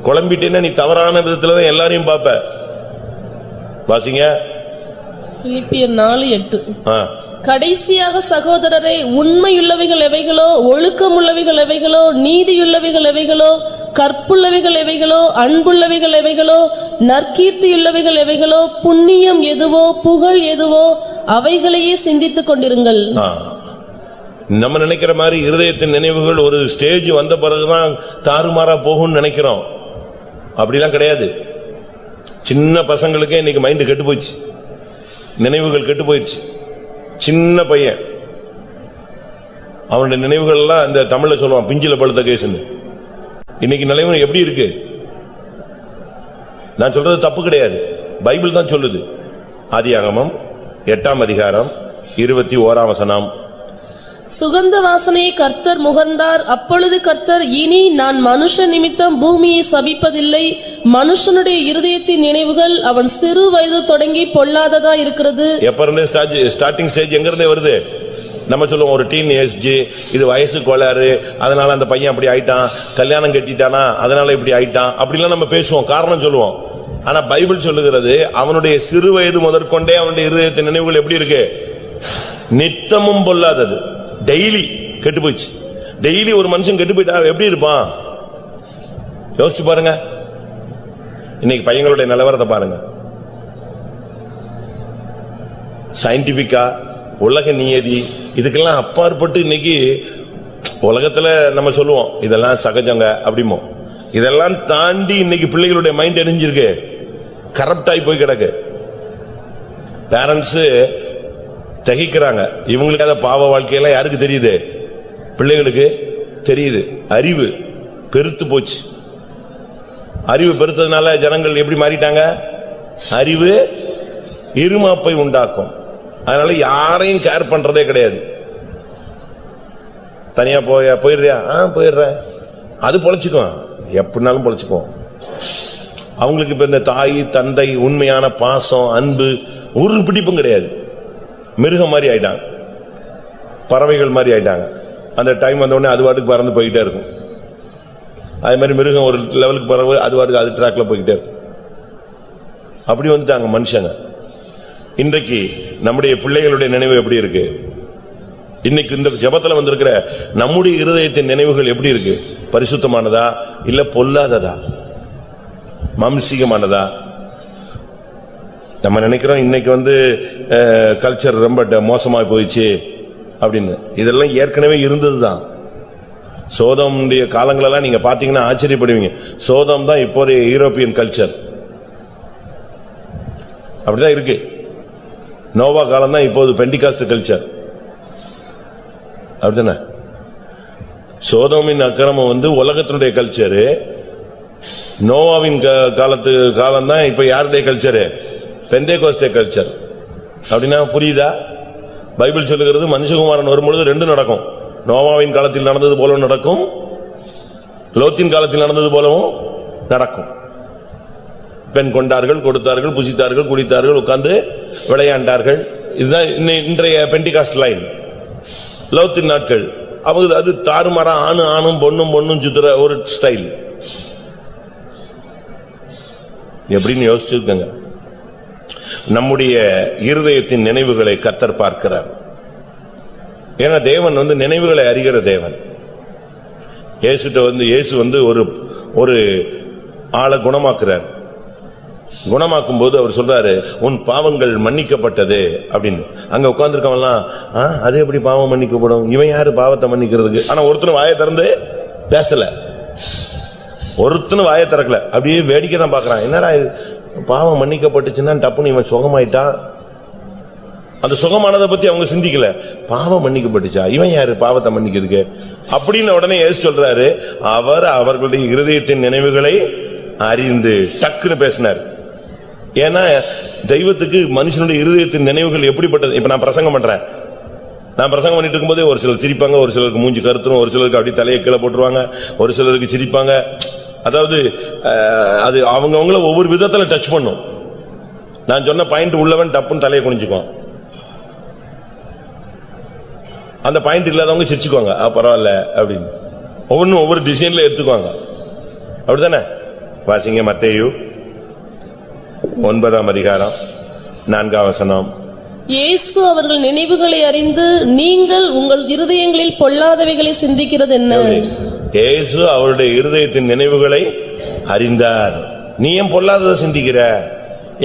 குழம்பிட்டேன்னா நீ தவறான விதத்துலதான் எல்லாரையும் பார்ப்ப. வாசிங்க பிலிப்பியர் 4:8. கடைசியாக சகோதரரை, உண்மையுள்ளவைகள் எவைகளோ, ஒழுக்கமுள்ளவைகள் எவைகளோ, நீதியுள்ளவைகள் எவைகளோ, கற்புள்ளவைகள் எவைகளோ, அன்புள்ளவைகள் எவைகளோ, நற்கீர்த்தியுள்ளவைகள் எவைகளோ, புண்ணியம் எதுவோ, புகழ் எதுவோ அவைகளையே சிந்தித்துக் கொண்டிருங்கள். நம்ம நினைக்கிற மாதிரி இருதயத்தின் நினைவுகள் ஒரு ஸ்டேஜ் வந்த பிறகுதான் தாறுமாறா போகும்னு நினைக்கிறோம். அப்படிலாம் கிடையாது. சின்ன பசங்களுக்கே இன்னைக்கு மைண்ட் கெட்டு போயிடுச்சு, நினைவுகள் கெட்டு போயிடுச்சு. சின்ன பையன் அவனுடைய நினைவுகள் எல்லாம் இந்த தமிழ்ல சொல்லுவான் பிஞ்சில பழுத்த கேஸ்ன்னு. இன்னைக்கு நிலைமை எப்படி இருக்கு? நான் சொல்றது தப்பு கிடையாது, பைபிள் தான் சொல்லுது. ஆதியாகமம் 8ஆம் அதிகாரம் 21ஆம் வசனம். சுகந்த வாசனையை கர்த்தர் முகர்ந்தார். அப்பொழுது கர்த்தர், இனி நான் மனுஷ நிமித்தம் பூமியை சபிப்பதில்லை. மனுஷனுடைய இருதயத்தின் நினைவுகள் அவன் சிறு வயது தொடங்கி பொல்லாததா இருக்கிறது. எப்ப இருந்தே ஸ்டார்டிங் ஸ்டேஜ் எங்க இருந்தே வருது? நம்ம சொல்லுவோம் ஒரு டீன் ஏஜ், இது வயசு கோளாறு, அதனால அந்த பையன் அப்படி ஆயிட்டான், கல்யாணம் கட்டிட்டானா அதனால இப்படி ஆயிட்டான், அப்படிலாம் நம்ம பேசுவோம், காரணம் சொல்லுவோம். ஆனா பைபிள் சொல்லுகிறது அவனுடைய சிறு வயது முதற்கொண்டே அவனுடைய இருதயத்தின் நினைவுகள் எப்படி இருக்கு? நித்தமும் பொல்லாதது. டெய்லி கெட்டு போயிடுச்சு. டெய்லி ஒரு மனுஷன் கெட்டு போயிட்டா எப்படி இருப்பான்? யோசிச்சு பாருங்க. இன்னைக்கு பையங்களுடைய நிலவரத்தை பாருங்க. சயின்டிபிக்கா, உலக நியதி, இதுக்கெல்லாம் அப்பாற்பட்டு இன்னைக்கு உலகத்துல நம்ம சொல்லுவோம் இதெல்லாம் சகஜங்க அப்படிமோ. இதெல்லாம் தாண்டி இன்னைக்கு பிள்ளைகளுடைய மைண்ட் எரிஞ்சிருக்கு, கரப்ட் ஆகி போய் கிடக்கு. பேரண்ட்ஸ் தகிக்கிறாங்க. இவங்களுக்காக பாவ வாழ்க்கையெல்லாம் யாருக்கு தெரியுது? பிள்ளைகளுக்கு தெரியுது. அறிவு பெருத்து போச்சு. அறிவு பெருத்ததுனால ஜனங்கள் எப்படி மாறிட்டாங்க? அறிவு இருமாப்பை உண்டாக்கும். அதனால யாரையும் கேர் பண்றதே கிடையாது. தனியா போயிடுறியா? போயிடுறேன், அது பொழைச்சுக்குவான், எப்படினாலும் பொழைச்சுக்குவோம். அவங்களுக்கு இப்ப இந்த தாய் தந்தை உண்மையான பாசம் அன்பு ஒரு பிடிப்பும் கிடையாது. மிருகம் மாதிரி ஆயிட்டாங்க, பறவைகள் மாதிரி ஆயிட்டாங்க. அந்த டைம் வந்த உடனே அது வாட்டுக்கு பறந்து போய்கிட்டே இருக்கும். அதே மாதிரி மிருகம் ஒரு லெவலுக்கு பறவை, அது வாட்டுக்கு அது ட்ராக்ல போய்கிட்டே இருக்கும். அப்படி வந்துட்டாங்க மனுஷங்க. இன்றைக்கு நம்முடைய பிள்ளைகளுடைய நினைவு எப்படி இருக்கு? இன்னைக்கு இந்த ஜெபத்துல வந்திருக்கிற நம்முடைய இருதயத்தின் நினைவுகள் எப்படி இருக்கு? பரிசுத்தமானதா இல்ல பொல்லாததா, மாம்சீகமானதா? நம்ம நினைக்கிறோம் இன்னைக்கு கல்ச்சர் ரொம்ப மோசமா போயிடுச்சு அப்படின்னு. இதெல்லாம் ஏற்கனவே இருந்ததுதான். சோதமுடைய காலங்களெல்லாம் நீங்க பாத்தீங்கன்னா ஆச்சரியப்படுவீங்க. சோதம் தான் இப்போதைய யூரோப்பியன் கல்ச்சர், அப்படிதான் இருக்கு. நோவா காலம் தான் இப்போது பெண்டிகாஸ்ட் கல்ச்சர். அப்படித்தானே? சோதோமின் அக்கிரமம் உலகத்தினுடைய கல்ச்சரு. நோவாவின் காலம் தான் இப்ப யாருடைய கல்ச்சரு? பெந்தேகோஸ்தே கல்ச்சர். அப்படின்னா புரியுதா? பைபிள் சொல்லுகிறது மனுஷகுமாரன் வரும்பொழுது ரெண்டு நடக்கும். நோவாவின் காலத்தில் நடந்தது போலவும் நடக்கும், லோத்தின் காலத்தில் நடந்தது போலவும் நடக்கும். பெண் கொண்டார்கள், கொடுத்தார்கள், புசித்தார்கள், குடித்தார்கள், உட்கார்ந்து விளையாண்டார்கள். இதுதான் இன்றைய பெண்டிகாஸ்ட் லைன். லோத்தின் நாட்கள் அவங்க அது தாறுமாறா ஆணும் பொண்ணும் சுத்துற ஒரு ஸ்டைல். எப்படின்னு யோசிச்சிருக்கங்க. நம்முடைய இருதயத்தின் நினைவுகளை கர்த்தர் பார்க்கிறார். ஏன்னா தேவன் நினைவுகளை அறிகிற தேவன். இயேசு ஒரு ஆளை குணமாக்குறார். குணமாக்கும் போது அவர் சொல்றாரு, உன் பாவங்கள் மன்னிக்கப்பட்டது அப்படின்னு. அங்க உட்கார்ந்துருக்கவெல்லாம் அது எப்படி பாவம் மன்னிக்கப்படும், இவன் யாரு பாவத்தை மன்னிக்கிறதுக்கு? ஆனா ஒருத்தனும் வாயை திறந்து பேசல, ஒருத்தனும் வாயை திறக்கல, அப்படியே வேடிக்கை தான் பாக்குறான். என்னடா பாவம் மன்னிக்கப்பட்டுச்சுன்னா டப்புன்னு இவன் சுகமாயிட்டான். அந்த சுகமானதை பத்தி அவங்க சிந்திக்கல. பாவம் மன்னிக்கப்பட்டுச்சா, இவன் யாரு பாவத்தை மன்னிக்கிறதுக்கு அப்படின்னு உடனே இயேசு சொல்றாரு, அவர் அவர்களுடைய இருதயத்தின் நினைவுகளை அறிந்து டக்குன்னு பேசினார். ஏன்னா தெய்வத்துக்கு மனுஷனுடைய இருதயத்தின் நினைவுகள் எப்படிப்பட்டது. இப்ப நான் பிரசங்கம் பண்றேன், நான் பிரசங்கம் பண்ணிட்டு இருக்கும்போதே ஒரு சிலர் சிரிப்பாங்க, ஒரு சிலருக்கு மூஞ்சி கருத்துரும், ஒரு சிலருக்கு அப்படி தலையை கீழே போட்டுருவாங்க, ஒரு சிலருக்கு சிரிப்பாங்க. அதாவது அது அவங்கவுங்கள ஒவ்வொரு விதத்துல டச் பண்ணும். நான் சொன்ன பாயிண்ட் உள்ளவன் டப்புன்னு தலையை குனிஞ்சுக்குவான், அந்த பாயிண்ட் இல்லாதவங்க சிரிச்சுக்குவாங்க, பரவாயில்ல அப்படின்னு. ஒவ்வொன்றும் ஒவ்வொரு டிசைன்ல எடுத்துக்குவாங்க. அப்படித்தானே? வாசிங்க மத்தேயு 9ஆம் அதிகாரம் 4ஆம் வசனம். இயேசு அவர்கள் நினைவுகளை அறிந்து, நீங்கள் உங்கள் இருதயங்களில் பொல்லாதவைகளை சிந்திக்கிறது என்ன? இயேசு அவருடைய இருதயத்தின் நினைவுகளை அறிந்தார். நீ ஏன் பொல்லாததை சிந்திக்கிற?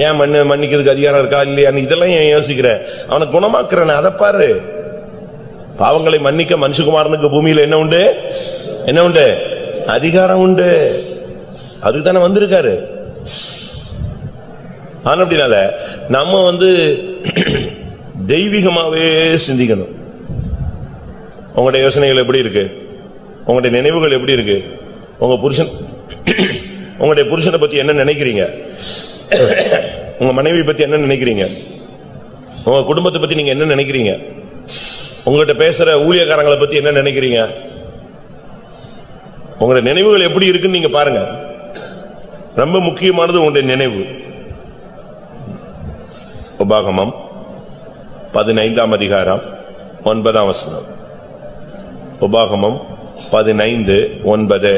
ஏன் மன்னிக்கிறதுக்கு அதிகாரம் இருக்கா இல்லையா, இதெல்லாம் ஏன் யோசிக்கிற? அவனை குணமாக்குறன அதை பாரு. பாவங்களை மன்னிக்க மனுஷகுமாரனுக்கு பூமியில என்ன உண்டு? என்ன உண்டு? அதிகாரம் உண்டு. அதுதானே வந்திருக்காரு. ஆனா அப்படினால நம்ம தெய்வீகமாவே சிந்திக்கணும். உங்களுடைய யோசனைகள் எப்படி இருக்கு? உங்களுடைய நினைவுகள் எப்படி இருக்கு? உங்களுடைய புருஷனை பத்தி என்ன நினைக்கிறீங்க? உங்க மனைவி பத்தி என்ன நினைக்கிறீங்க? உங்க குடும்பத்தை பத்தி நீங்க என்ன நினைக்கிறீங்க? உங்ககிட்ட பேசுற ஊழியக்காரங்களை பத்தி என்ன நினைக்கிறீங்க? உங்களுடைய நினைவுகள் எப்படி இருக்குன்னு நீங்க பாருங்க. ரொம்ப முக்கியமானது உங்களுடைய நினைவு. உபாகமம் 15ஆம் அதிகாரம் 9ஆம் வசனம். உபாகமம் 15:9.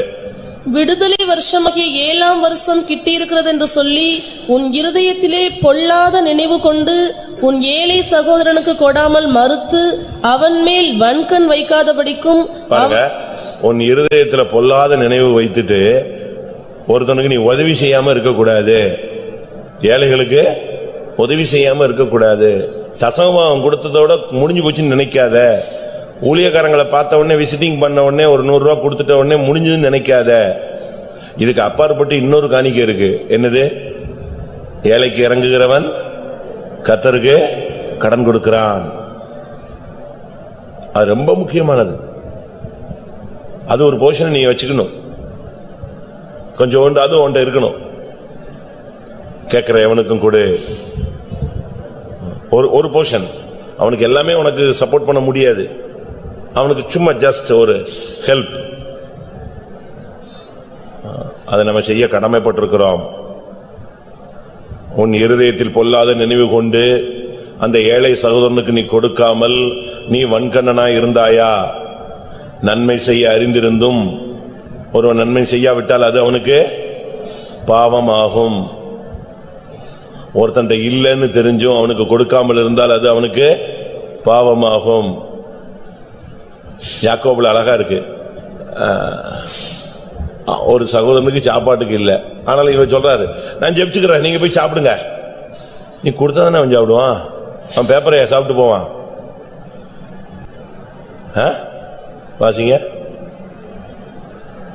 விடுதலை வருஷமாகிய 7ஆம் வருஷம் கிட்டியிருக்கிறது என்று சொல்லி உன் இருதயத்திலே பொல்லாத நினைவு கொண்டு உன் ஏழை சகோதரனுக்கு கொடாமல் மறுத்து அவன் மேல் வன்கண் வைக்காதபடிக்கும். உன் இருதயத்துல பொல்லாத நினைவு வைத்துட்டு ஒருத்தனுக்கு நீ உதவி செய்யாம இருக்கக்கூடாது, ஏழைகளுக்கு உதவி செய்யாம இருக்கக்கூடாது. தசமம் கொடுத்ததோட முடிஞ்சு போச்சுன்னு நினைக்காத. ஊழியக்காரங்களை பார்த்த உடனே, விசிட்டிங் பண்ண உடனே ஒரு 100 ரூபாய் கொடுத்துட்ட உடனே முடிஞ்சதுன்னு நினைக்காத. இதுக்கு அப்பாற்பட்டு இன்னொரு காணிக்கை இருக்கு. என்னது? ஏழைக்கு இறங்குகிறவன் கர்த்தருக்கு கடன் கொடுக்கிறான். அது ரொம்ப முக்கியமானது. அது ஒரு போர்ஷன் நீ வச்சுக்கணும். கொஞ்சம் அது உன்கிட்ட இருக்கணும். கேட்கிற எவனுக்கும் கொடு. ஒரு போர்ஷன். அவனுக்கு எல்லாமே உனக்கு சப்போர்ட் பண்ண முடியாது. அவனுக்கு சும்மா ஜஸ்ட் ஒரு ஹெல்ப். அதை நம்ம செய்ய கடமைப்பட்டிருக்கிறோம். உன் இருதயத்தில் பொல்லாத நினைவு கொண்டு அந்த ஏழை சகோதரனுக்கு நீ கொடுக்காமல் நீ வன்கண்ணனாய் இருந்தாயா? நன்மை செய்ய அறிந்திருந்தும் ஒருவன் நன்மை செய்யாவிட்டால் அது அவனுக்கு பாவமாகும். ஒருத்தன் இல்லைன்னு தெரிஞ்சும் அவனுக்கு கொடுக்காமல் இருந்தால் அது அவனுக்கு பாவமாகும். யாக்கோபுல அழகா இருக்கு. ஒரு சகோதரனுக்கு சாப்பாட்டுக்கு இல்ல, ஆனாலும் இவன் சொல்றாரு, நான் ஜெபிச்சுக்கிறேன், நீங்க போய் சாப்பிடுங்க. நீ கொடுத்தா தானே அவன் சாப்பிடுவான். அவன் பேப்பரையா சாப்பிட்டு போவான்? வாசிங்க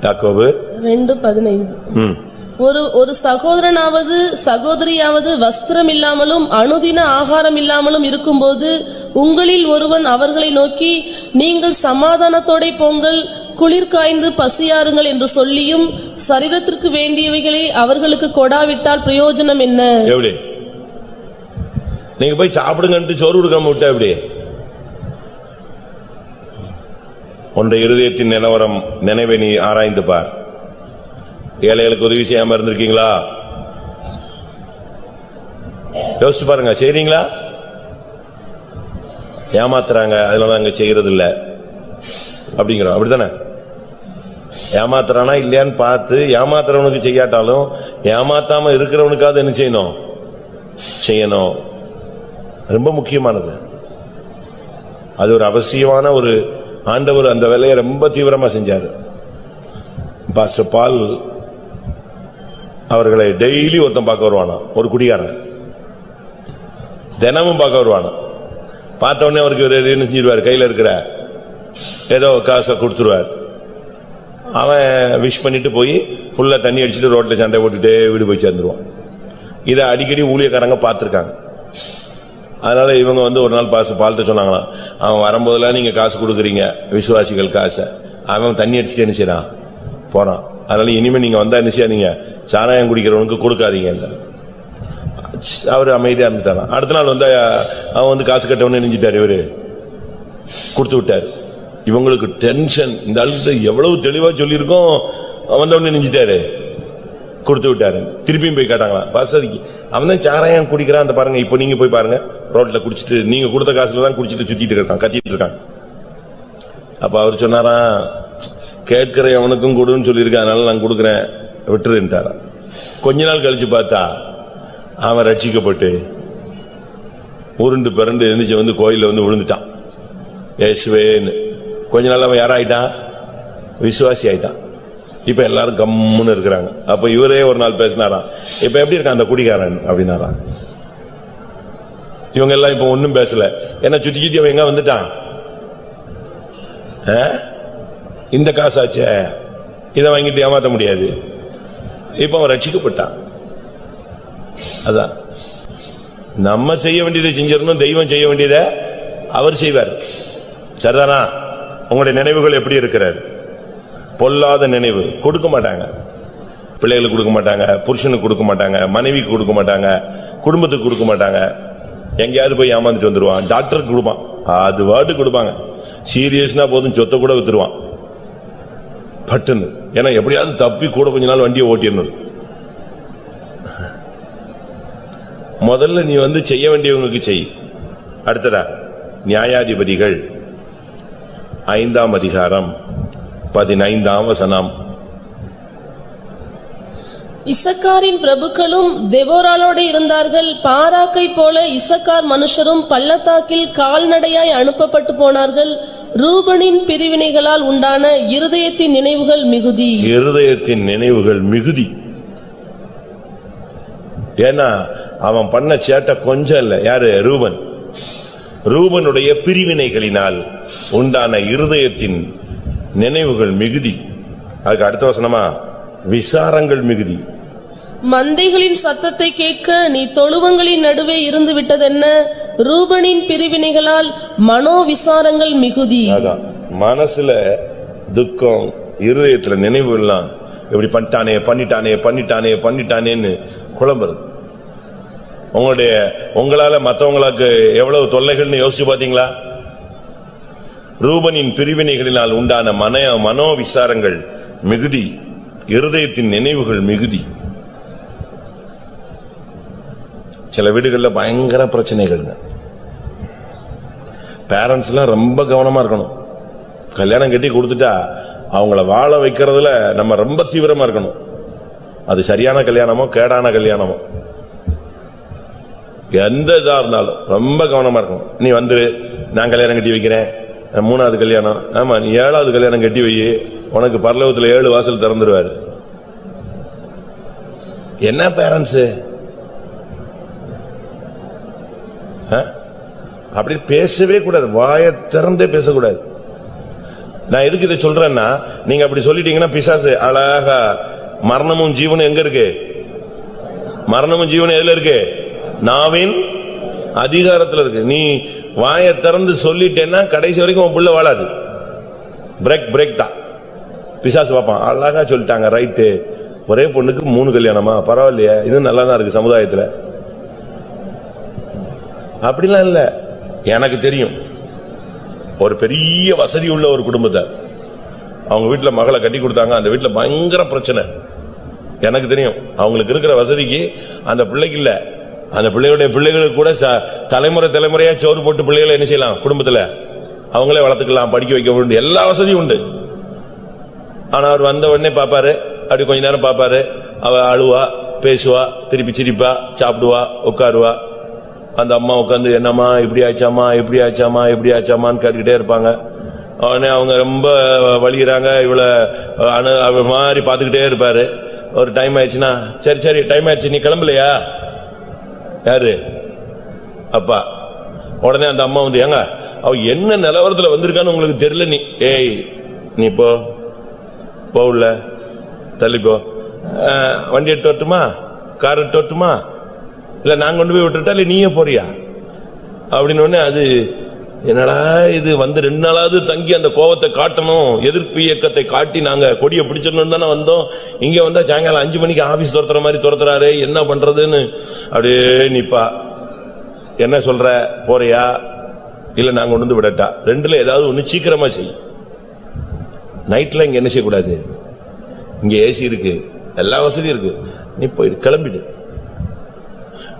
யாக்கோபு 2:15. ஒரு சகோதரனாவது சகோதரியாவது வஸ்திரம் இல்லாமலும் அனுதின ஆகாரம் இல்லாமலும் இருக்கும்போது உங்களில் ஒருவன் அவர்களை நோக்கி நீங்கள் சமாதானத்தோட போங்கள், குளிர் காய்ந்து பசியாருங்கள் என்று சொல்லியும் சரீரத்திற்கு வேண்டியவைகளை அவர்களுக்கு கொடாவிட்டால் பிரயோஜனம் என்ன? எப்படி நீங்க போய் சாப்பிடுங்கன்ட்டு சோறு கொடுக்காம விட்டா எப்படி? உன்னுடைய இருதயத்தின் நிலவரம் நினைவை நீ ஆராய்ந்து பார். ஏழைகளுக்கு உதவி செய்யாம இருந்திருக்கீங்களா? யோசிச்சு பாருங்க. செய்றீங்களா? ஏமாத்துறாங்க, அதனால அங்க செய்யறது இல்ல அப்படிங்கிறோம். அப்படித்தானே? ஏமாத்துறானா இல்லையான்னு பார்த்து, ஏமாத்துறவனுக்கு செய்யாட்டாலும் ஏமாத்தாம இருக்கிறவனுக்காவது என்ன செய்யணும்? செய்யணும். ரொம்ப முக்கியமானது. அது ஒரு அவசியமான ஒரு ஆண்டவர் அந்த வேலையை ரொம்ப தீவிரமா செஞ்சாரு. பாஸ்டர் பால் அவர்களை டெய்லி ஒருத்தன் பார்க்க வருவானா, ஒரு குடியாரன் தினமும் பார்க்க வருவானா. பார்த்த உடனே அவருக்கு என்ன செஞ்சிருவார், கையில இருக்கிற ஏதோ காசை கொடுத்துருவார். அவன் விஷ் பண்ணிட்டு போய் ஃபுல்லா தண்ணி அடிச்சுட்டு ரோட்ல சண்டை போட்டுட்டே வீடு போய் சேர்ந்துருவான். இதை அடிக்கடி ஊழியக்காரங்க பார்த்திருக்காங்க. அதனால இவங்க ஒரு நாள் பால்ட்ட சொன்னாங்களாம், அவன் வரும்போதெல்லாம் நீங்க காசு கொடுக்குறீங்க, விசுவாசிகள் காசை, அவன் தண்ணி அடிச்சுட்டு என்ன செய்யறான் போறான். அதனால இனிமே நீங்க வந்தா என்ன செய்யாதீங்க, சாராயம் குடிக்கிறவனுக்கு கொடுக்காதீங்க. அவரு அமைதியா இருந்துட்டாராம். அடுத்த நாள் அவன் காசு கட்டவனே நெஞ்சிட்டாரு, இவரு கொடுத்து விட்டாரு. இவங்களுக்கு டென்ஷன். இந்த அழுத்த எவ்வளவு தெளிவா சொல்லியிருக்கோம், வந்தவனே நெஞ்சிட்டாரு, கொடுத்து விட்டாரு. திருப்பியும் போய் கேட்டாங்களாம், பாஸ்டருக்கு அவன் தான் சாராயம் குடிக்கிறான், அந்த பாருங்க இப்ப நீங்க போய் பாருங்க, ரோட்ல குடிச்சிட்டு நீங்க கொடுத்த காசுல தான் குடிச்சிட்டு சுத்திட்டு இருக்கான், கத்திட்டு இருக்கான். அப்ப அவர் சொன்னாராம், கேட்கிற அவனுக்கும் கொடுன்னு சொல்லியிருக்கேன், அதனால நான் கொடுக்குறேன், விட்டுருன்ட்டாரா. கொஞ்ச நாள் கழிச்சு பார்த்தா அவன் ரட்சிக்கப்பட்டு உருண்டு பிறண்டு எழுந்துச்சு கோயில விழுந்துட்டான், இயேசுவேன்னு. கொஞ்ச நாள் அவன் யாராயிட்டான், விசுவாசி ஆயிட்டான். இப்ப எல்லாரும் கம்முன்னு இருக்கிறாங்க. அப்ப இவரே ஒரு நாள் பேசினாராம், இப்ப எப்படி இருக்கான் அந்த குடிகாரன் அப்படின்னாராம். இவங்க எல்லாம் இப்ப ஒன்னும் பேசல, என்ன சுத்தி சுத்தி அவன் எங்க வந்துட்டான், இந்த காசாச்சே, இதை வாங்கிட்டு ஏமாத்த முடியாது. இப்ப அவன் ரட்சிக்கப்பட்டான். அதான் நம்ம செய்ய வேண்டியதை செஞ்சிடணும், தெய்வம் செய்ய வேண்டியதை அவர் செய்வார். சரிதானா? உங்களுடைய நினைவுகள் எப்படி இருக்கிறது? பொல்லாத நினைவு கொடுக்க மாட்டாங்க, பிள்ளைகளுக்கு கொடுக்க மாட்டாங்க, புருஷனுக்கு கொடுக்க மாட்டாங்க, மனைவிக்கு கொடுக்க மாட்டாங்க, குடும்பத்துக்கு கொடுக்க மாட்டாங்க. எங்கேயாவது போய் ஏமாந்துட்டு வந்துருவான், டாக்டருக்கு கொடுப்பான், அது வாட்டு கொடுப்பாங்க. சீரியஸ்னா போதும் சொத்தை கூட வித்துருவான் பட்டுன்னு. ஏன்னா எப்படியாவது தப்பி கூட கொஞ்ச நாள் வண்டியை ஓட்டிடணும். முதல்ல நீ செய்ய வேண்டியவங்களுக்கு செய். அடுத்ததா நியாயாதிபதிகள் 5ஆம் அதிகாரம் 15ஆம் வசனம். இசக்காரின் பிரபுக்களும் தெபோராளோடு இருந்தார்கள். பாராக்கை போல இசக்கார் மனுஷரும் பள்ளத்தாக்கில் கால்நடையாய் அனுப்பப்பட்டு போனார்கள். ரூபனின் பிரிவினைகளால் உண்டான இருதயத்தின் நினைவுகள் மிகுதி. இருதயத்தின் நினைவுகள் மிகுதி. ஏன்னா அவன் பண்ண சேட்டை கொஞ்சம் இல்ல. யாரு? ரூபன். ரூபனுடைய பிரிவினைகளினால் உண்டான இருதயத்தின் நினைவுகள் மிகுதி. அதுக்கு அடுத்த வசனமா விசாரங்கள் மிகுதி. மந்தைகளின் சத்தத்தை கேட்க நீ தொழுவங்களின் நடுவே இருந்து விட்டதென்ன? ரூபனின் பிரிவினைகளால் மனோவிசாரங்கள் மிகுதி. அதான் மனசுல துக்கம், இருதயத்துல நினைவு எல்லாம் இப்படி பண்ணிட்டானே பண்ணிட்டானே பண்ணிட்டானே பண்ணிட்டானேன்னு குழம்புறது. உங்களால மற்றவங்களுக்கு எவ்வளவு தொல்லைகள்னு யோசிச்சு பாத்தீங்களா? ரூபனின் பிரிவினைகளினால் உண்டான மனோவிசாரங்கள் மிகுதி, இருதயத்தின் நினைவுகள் மிகுதி. சில வீடுகளில் பயங்கர பிரச்சனைகள். பேரண்ட்ஸ் எல்லாம் ரொம்ப கவனமா இருக்கணும். கல்யாணம் கட்டி கொடுத்துட்டா அவங்கள வாழ வைக்கிறதுல நம்ம ரொம்ப தீவிரமா இருக்கணும். அது சரியான கல்யாணமோ கேடான கல்யாணமோ எந்த இதா இருந்தாலும் ரொம்ப கவனமா இருக்கணும். நீ நான் கல்யாணம் கட்டி வைக்கிறேன், 3வது கல்யாணம், ஆமா நீ 7வது கல்யாணம் கட்டி வை, உனக்கு பரலோகத்துல 7 வாசல் திறந்துருவாரு. என்ன பேரண்ட்ஸ் அப்படி பேசவே கூடாது, வாயை திறந்தே பேசக்கூடாது. நான் எதுக்கு இதை சொல்றேன்னா, நீங்க அப்படி சொல்லிட்டீங்கன்னா பிசாசு அழகா மரணமும் ஜீவனும் எங்க இருக்கு? மரணமும் ஜீவனும் எதுல இருக்கு? நாவின் அதிகாரத்துல இருக்கு. நீ வாயை திறந்து சொல்லிட்டேன்னா கடைசி வரைக்கும் உன் புள்ள வாழாது. பிரேக் தான். பிசாசு பார்ப்பான், அழகா சொல்லிட்டாங்க, ரைட்டு, ஒரே பொண்ணுக்கு 3 கல்யாணமா, பரவாயில்லையே, இது நல்லா தான் இருக்கு சமுதாயத்துல. அப்படிலாம் இல்ல. எனக்கு தெரியும் ஒரு பெரிய வசதி உள்ள ஒரு குடும்பத்தை, அவங்க வீட்டுல மகளை கட்டி கொடுத்தாங்க. அந்த வீட்டுல பயங்கர பிரச்சனை. எனக்கு தெரியும் அவங்களுக்கு இருக்கிற வசதிக்கு அந்த பிள்ளைக்கு இல்ல, அந்த பிள்ளைகளுடைய பிள்ளைகளுக்கு கூட தலைமுறையா சோறு போட்டு பிள்ளைகளை என்ன செய்யலாம், குடும்பத்துல அவங்களே வளர்த்துக்கலாம், படிக்க வைக்க, எல்லா வசதியும் உண்டு. ஆனா அவர் வந்த உடனே பாப்பாரு, அப்படி கொஞ்ச நேரம் பாப்பாரு, அவ அழுவா, பேசுவா, திருப்பி சிரிப்பா, சாப்பிடுவா, உட்காருவா. அந்த அம்மா உட்காந்து என்னம்மா இப்படி ஆச்சாமா, இப்படி ஆச்சாமா, இப்படி ஆச்சாமான்னு கேட்டுக்கிட்டே இருப்பாங்க. அவனே அவங்க ரொம்ப வலிகிறாங்க, இவ்வளவு மாதிரி பாத்துக்கிட்டே இருப்பாரு. ஒரு டைம் ஆயிடுச்சுன்னா, சரி டைம் ஆயிடுச்சு, நீ கிளம்பலையா? யாரு? அப்பா. உடனே அந்த அம்மா வந்து, ஏங்க அவ என்ன நிலவரத்துல வந்திருக்கான்னு உங்களுக்கு தெரியல, நீ நீ போ உள்ள தள்ளிப்போ, வண்டி எடுத்து வரட்டுமா, கார் எடுத்து வரட்டுமா, இல்ல நாங்க கொண்டு போய் விட்டுட்டா, இல்ல நீயே போறியா அப்படின்னு. அது என்னடா இது, வந்து 2 நாளாவது தங்கி அந்த கோவத்தை காட்டணும், எதிர்ப்பு இயக்கத்தை காட்டி நாங்க கொடியை பிடிச்சிடணும் தானே வந்தோம். இங்க வந்தா சாயங்காலம் 5 மணிக்கு ஆபீஸ் துரத்துற மாதிரி துரத்துறாரு, என்ன பண்றதுன்னு அப்படியே நிப்பா. என்ன சொல்ற, போறியா இல்ல நாங்க கொண்டு வந்து விடட்டா? 2ல ஏதாவது ஒண்ணு சீக்கிரமா செய். நைட்ல இங்க என்ன செய்யக்கூடாது, இங்க ஏசி இருக்கு, எல்லா வசதியும் இருக்கு, நீ போயிடு, கிளம்பிடு.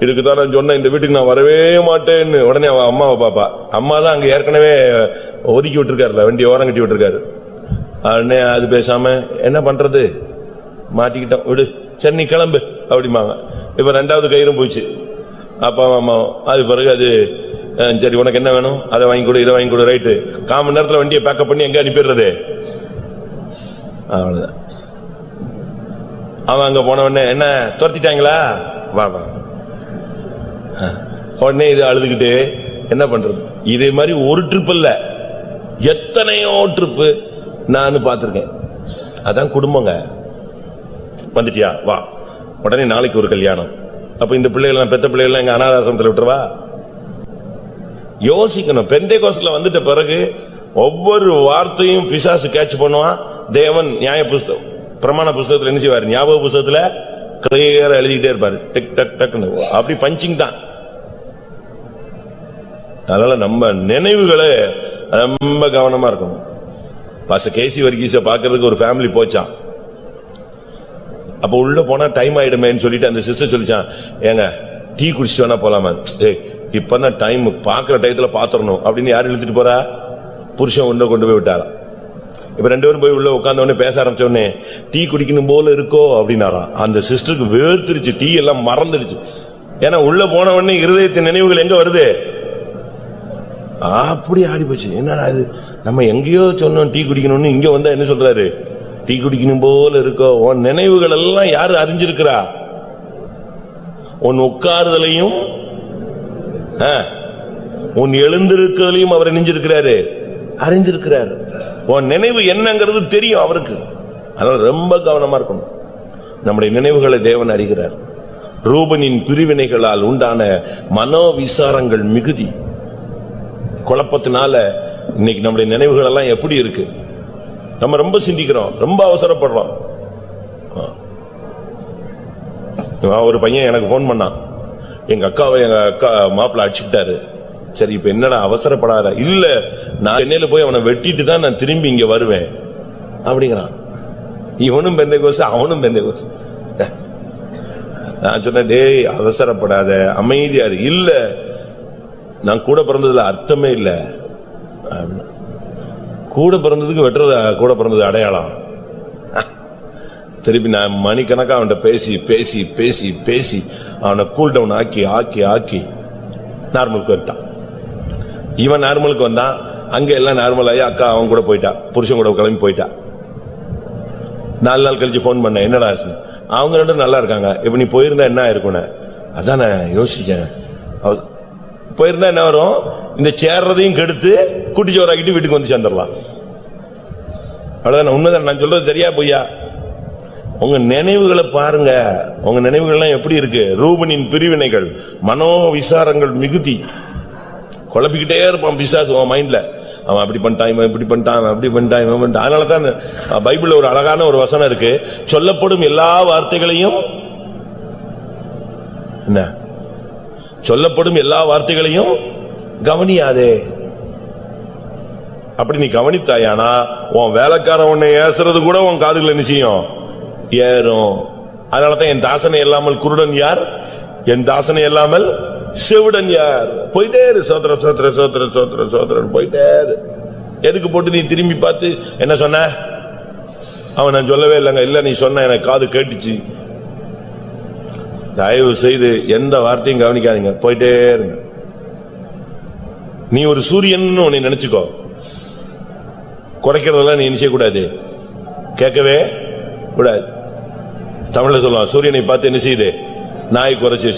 இதுக்குதான் நான் சொன்னேன், இந்த வீட்டுக்கு நான் வரவே மாட்டேன்னு. உடனே அவன் அம்மாவை பாப்பா. அம்மா தான் அங்க ஏற்கனவே ஒதுக்கி விட்டுருக்காருல, வண்டி ஓரம் கட்டி விட்டுருக்காரு. உடனே அது பேசாம என்ன பண்றது, மாட்டிக்கிட்டோம், விடு, சரி நீ கிளம்பு அப்படிமாங்க. இப்ப 2வது கயிறும் போச்சு. அப்பா அம்மா அது பிறகு அது சரி உனக்கு என்ன வேணும், அதை வாங்கி கொடு, இதை வாங்கி கொடு, ரைட்டு. 1/4 மணி நேரத்துல வண்டியை பேக்கப் பண்ணி எங்க அனுப்பிடுறது. அவ்வளவுதான். அவன் அங்க போன உடனே என்ன துரத்திட்டாங்களா, வா வா. உடனே இது அழுதுகிட்டு என்ன பண்றது. இதே மாதிரி ஒரு ட்ரிப் இல்ல, எத்தனையோ ட்ரிப்பு நான் பார்த்திருக்கேன். அதான் குடும்பங்க. வந்துட்டியா, வா, உடனே நாளைக்கு ஒரு கல்யாணம். அப்ப இந்த பிள்ளைகள், பெத்த பிள்ளைகள் எங்க அனாதாசிரமத்தில் விட்டுருவா? யோசிக்கணும். பெந்தேகோஸ்துல வந்துட்ட பிறகு ஒவ்வொரு வார்த்தையும் பிசாசு கேட்ச் பண்ணுவான். தேவன் நியாய புஸ்தகம், பிரமாண புஸ்தகத்துல என்ன செய்வாரு, ஞாபக புஸ்தகத்துல கிளியரா எழுதிக்கிட்டே இருப்பாரு, டக் டக் டக்னு. அப்படி பஞ்சிங் தான். அதனால நம்ம நினைவுகளை ரொம்ப கவனமா இருக்கணும். பாஸ்டர் கேசி வர்கீஸ பாக்குறதுக்கு ஒரு ஃபேமிலி போச்சான். அப்ப உள்ள போனா டைம் ஆயிடுமேன்னு சொல்லிட்டு அந்த சிஸ்டர் சொல்லிச்சான், ஏங்க டீ குடிச்சிட்டு வேணா போலாமா? இப்பதான் டைம், பாக்குற டயத்துல பாத்துறணும் அப்படின்னு யாரு இழுத்துட்டு போறா? புருஷன் உள்ள கொண்டு போய் விட்டாரா. இப்ப 2 பேரும் போய் உள்ள உட்கார்ந்த உடனே பேச ஆரம்பிச்ச உடனே, டீ குடிக்கணும் போல இருக்கோ அப்படின்னாராம். அந்த சிஸ்டருக்கு வேர்த்திருச்சு, டீ எல்லாம் மறந்துடுச்சு. ஏன்னா உள்ள போன உடனே இருதயத்தின் நினைவுகள் எங்க வருது, அப்படி ஆடி போச்சு. என்னடா இது, நம்ம எங்கேயோ சொன்னோம் டீ குடிக்கணும்னு, இங்க வந்தா என்ன சொல்றாரு, டீ குடிக்கணும் போல இருக்கோ. உன் நினைவுகள் எல்லாம் யாரு அறிஞ்சிருக்கிறா? உன் உட்கார்தலையும் உன் எழுந்திருக்கிறதையும் அவர் நெஞ்சிருக்கிறாரு, அறிஞ்சிருக்கிறார். உன் நினைவு என்னங்கிறது தெரியும் அவருக்கு. அதனால ரொம்ப கவனமா இருக்கணும். நம்முடைய நினைவுகளை தேவன் அறிகிறார். ரூபனின் பிரிவினைகளால் உண்டான மனோவிசாரங்கள் மிகுதி, குழப்பத்தினால இன்னைக்கு நம்முடைய நினைவுகள் எல்லாம் எப்படி இருக்கு. நம்ம ரொம்ப சிந்திக்கிறோம், ரொம்ப அவசரப்படுறோம். ஒரு பையன் எனக்கு போன் பண்ணான், எங்க அக்கா மாப்பிள்ள அடிச்சுட்டாரு. சரி இப்ப என்னடா அவசரப்படாத, இல்ல நான் சென்னையில போய் அவனை வெட்டிட்டு தான் நான் திரும்பி இங்க வருவேன் அப்படிங்கிறான். இவனும் பெந்தேகோஸ்து, அவனும் பெந்தேகோஸ்து. நான் சொன்னேன், டேய் அவசரப்படாத, அமைதியாரு. இல்ல நான் கூட பிறந்ததுல அர்த்தமே இல்ல. கூட பிறந்ததுக்கு வெட்டுறது, கூட பிறந்தது அடையாளம். திருப்பி நான் மணிக்கணக்கா அவன்கிட்ட பேசி பேசி பேசி பேசி அவனை கூல் டவுன் ஆக்கி ஆக்கி ஆக்கி நார்மலுக்கு வந்துட்டான். இவன் நார்மலுக்கு வந்தான். அங்க எல்லாம் நார்மல் ஆகி அக்கா அவன் கூட போயிட்டா, புருஷன் கூட கிளம்பி போயிட்டா. 4 நாள் கழிச்சு போன் பண்ண, என்னடா அவங்க 2 நல்லா இருக்காங்க, இப்ப நீ போயிருந்தா என்ன இருக்கும்? அதான் நான் யோசிச்சேன், போயிருந்தா என்ன வரும், இந்த சேர்றதையும் கெடுத்து குட்டிச்சோறாக்கிட்டு வீட்டுக்கு வந்து சேர்ந்துடலாம். அவ்வளவுதான். உண்மைதான். நான் சொல்றது சரியா பொய்யா? உங்க நினைவுகளை பாருங்க. உங்க நினைவுகள்லாம் எப்படி இருக்கு? ரூபனின் பிரிவினைகள், மனோ விசாரங்கள் மிகுதி. குழப்பிக்கிட்டே இருப்பான் பிசாசு உன் மைண்ட்ல. அவன் அப்படி பண்ணிட்டான், இவன் இப்படி பண்ணிட்டான், அவன் அப்படி பண்ணிட்டான், இவன் பண்ணிட்டான். அதனாலதான் பைபிள்ல ஒரு அழகான ஒரு வசனம் இருக்கு, சொல்லப்படும் எல்லா வார்த்தைகளையும் என்ன சொல்லப்படும் எல்லா வார்த்தைகளையும் கவனியாதே. அப்படி நீ கவனித்தாயானா உன் வேலைக்காரன் உன்னை ஏசுறது கூட உன் காதுகள் என்ன செய்யும்? ஏறும். அதனாலதான் என் தாசனை இல்லாமல் குருடன் யார், என் தாசனை இல்லாமல் செவிடன் யார். போயிட்டே இரு, சோத்திரம் சோத்திரம் சோத்திரம் சோத்திரம் சோத்திரம் போயிட்டே இரு. எதுக்கு போட்டு நீ திரும்பி பார்த்து என்ன சொன்ன? அவன் நான் சொல்லவே இல்லைங்க. இல்ல நீ சொன்ன, எனக்கு காது கேட்டுச்சு. தயவு செய்து எந்த வார்த்தையும் கவனிக்காதீங்க, போயிட்டே இருங்க. நீ ஒரு சூரியன் உன்னை நினைச்சுக்கோ. குறைக்கிறதெல்லாம் நீ நினைச்ச கூடாது, கேட்கவே கூடாது. தமிழ்ல சொல்லலாம், சூரியனை பார்த்து என்ன செய்யுது? நாய் குறைச்சு.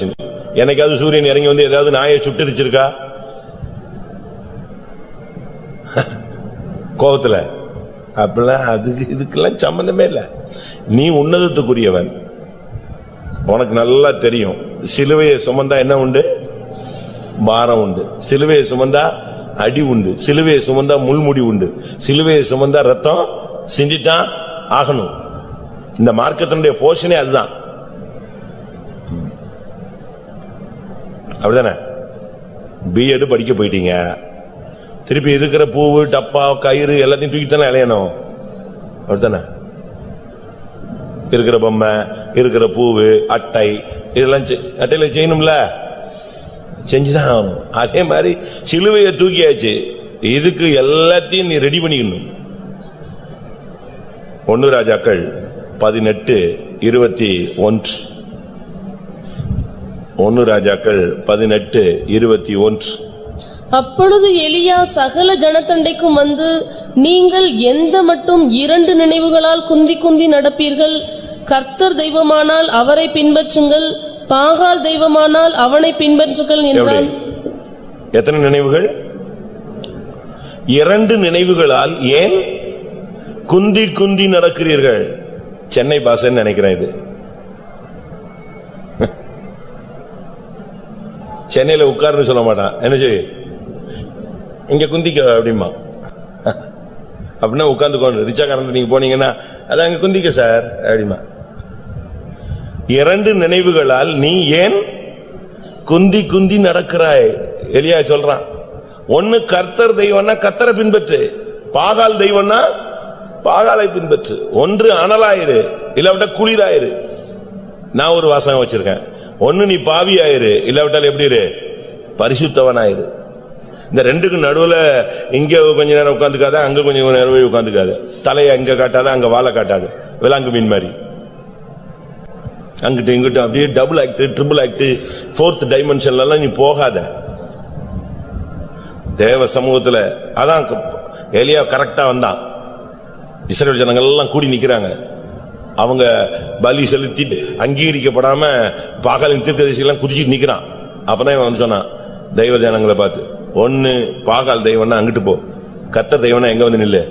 என்னைக்காவது சூரியன் இறங்கி வந்து ஏதாவது நாயை சுட்டுருச்சிருக்கா? கோபத்துல அப்படிலாம் அதுக்கு இதுக்கெல்லாம் சம்பந்தமே இல்லை. நீ உன்னதத்துக்குரியவன், உனக்கு நல்லா தெரியும். சிலுவையை சுமந்தா என்ன உண்டு? பாரம் உண்டு. சிலுவையை சுமந்தா அடி உண்டு. சிலுவையை சுமந்தா முள்முடி உண்டு. சிலுவையை சுமந்தா ரத்தம் சிந்தித்தான் ஆகணும். இந்த மார்க்கத்தினுடைய போஷனே அதுதான். அப்படிதானே? பிஎட் படிக்க போயிட்டீங்க, திருப்பி இருக்கிற பூவு டப்பா கயிறு எல்லாத்தையும் தூக்கித்தானே இளையணும். அப்படித்தானே? இருக்கிற பொம்மை, இருக்கிற பூவு, அட்டை, இதெல்லாம் அட்டையில செய்யணும்ல, செஞ்சுதான் ஆகணும். அதே மாதிரி சிலுவையை தூக்கியாச்சு, இதுக்கு எல்லாத்தையும் நீ ரெடி பண்ணிக்கணும். 1 ராஜாக்கள் 18:21. 1 ராஜாக்கள் 18:21. அப்பொழுது எலியா சகல ஜனத்தண்டைக்கும் வந்து, நீங்கள் எந்த மட்டும் 2 நினைவுகளால் குந்தி குந்தி நடப்பீர்கள்? கர்த்தர் தெய்வமானால் அவரை பின்பற்றுங்கள், பாகால் தெய்வமானால் அவனை பின்பற்றுங்கள் என்றான். எத்தனை நினைவுகள்? 2 நினைவுகளால் ஏன் குந்தி குந்தி நடக்கிறீர்கள்? சென்னை பாசன்னு நினைக்கிறேன். இது சென்னையில உட்கார்ந்து சொல்ல மாட்டான், என்ன செய்ய இங்க குந்திக்க அப்படிமா. அப்படின்னா உட்கார்ந்து ரிச்சாக்காரன் நீங்க போனீங்கன்னா அது அங்க குந்திக்க சார் அப்படிமா. 2 நினைவுகளால் நீ ஏன் குந்தி குந்தி நடக்கிறாய்? எலியா சொல்றான். ஒன்னு கர்த்தர் தெய்வம்னா கர்த்தரை பின்பற்று, பாகால் தெய்வம்னா பாகாலை பின்பற்று. ஒன்று அனலாயிரு, இல்லாவிட்டா குளிராயிரு. நான் ஒரு வாசகம் வச்சிருக்கேன், ஒன்னு நீ பாவியாயிரு, இல்லாவிட்டால் எப்படி இரு? பரிசுத்தவனாயிரு. இந்த ரெண்டுக்கு நடுவுல இங்க கொஞ்ச நேரம் உட்காந்துக்காத, அங்க கொஞ்சம் நேரம் உட்காந்துக்காத. தலையை அங்க காட்டாத, அங்க வாழை காட்டாது. விலாங்கு மீன் மாதிரி அங்கிட்டு இங்கிட்டு அப்படியே double act, triple act, 4th டைமென்ஷன்ல நீ போகாத. தேவ சமூகத்துல அதான் எலியா கரெக்டா வந்தான். இஸ்ரவேல் ஜனங்கள் எல்லாம் கூடி நிக்கிறாங்க. அவங்க பலி செலுத்தி அங்கீகரிக்கப்படாம பாகாலின் தீர்க்கதரிசி எல்லாம் குதிச்சுட்டு நிக்கிறான். அப்பதான் வந்து சொன்னான் தெய்வ ஜனங்களை பார்த்து, ஒன்னு பாகால் தெய்வம்னா அங்கிட்டு போ, கர்த்தர் தெய்வம்னா எங்க வந்து நில்லு,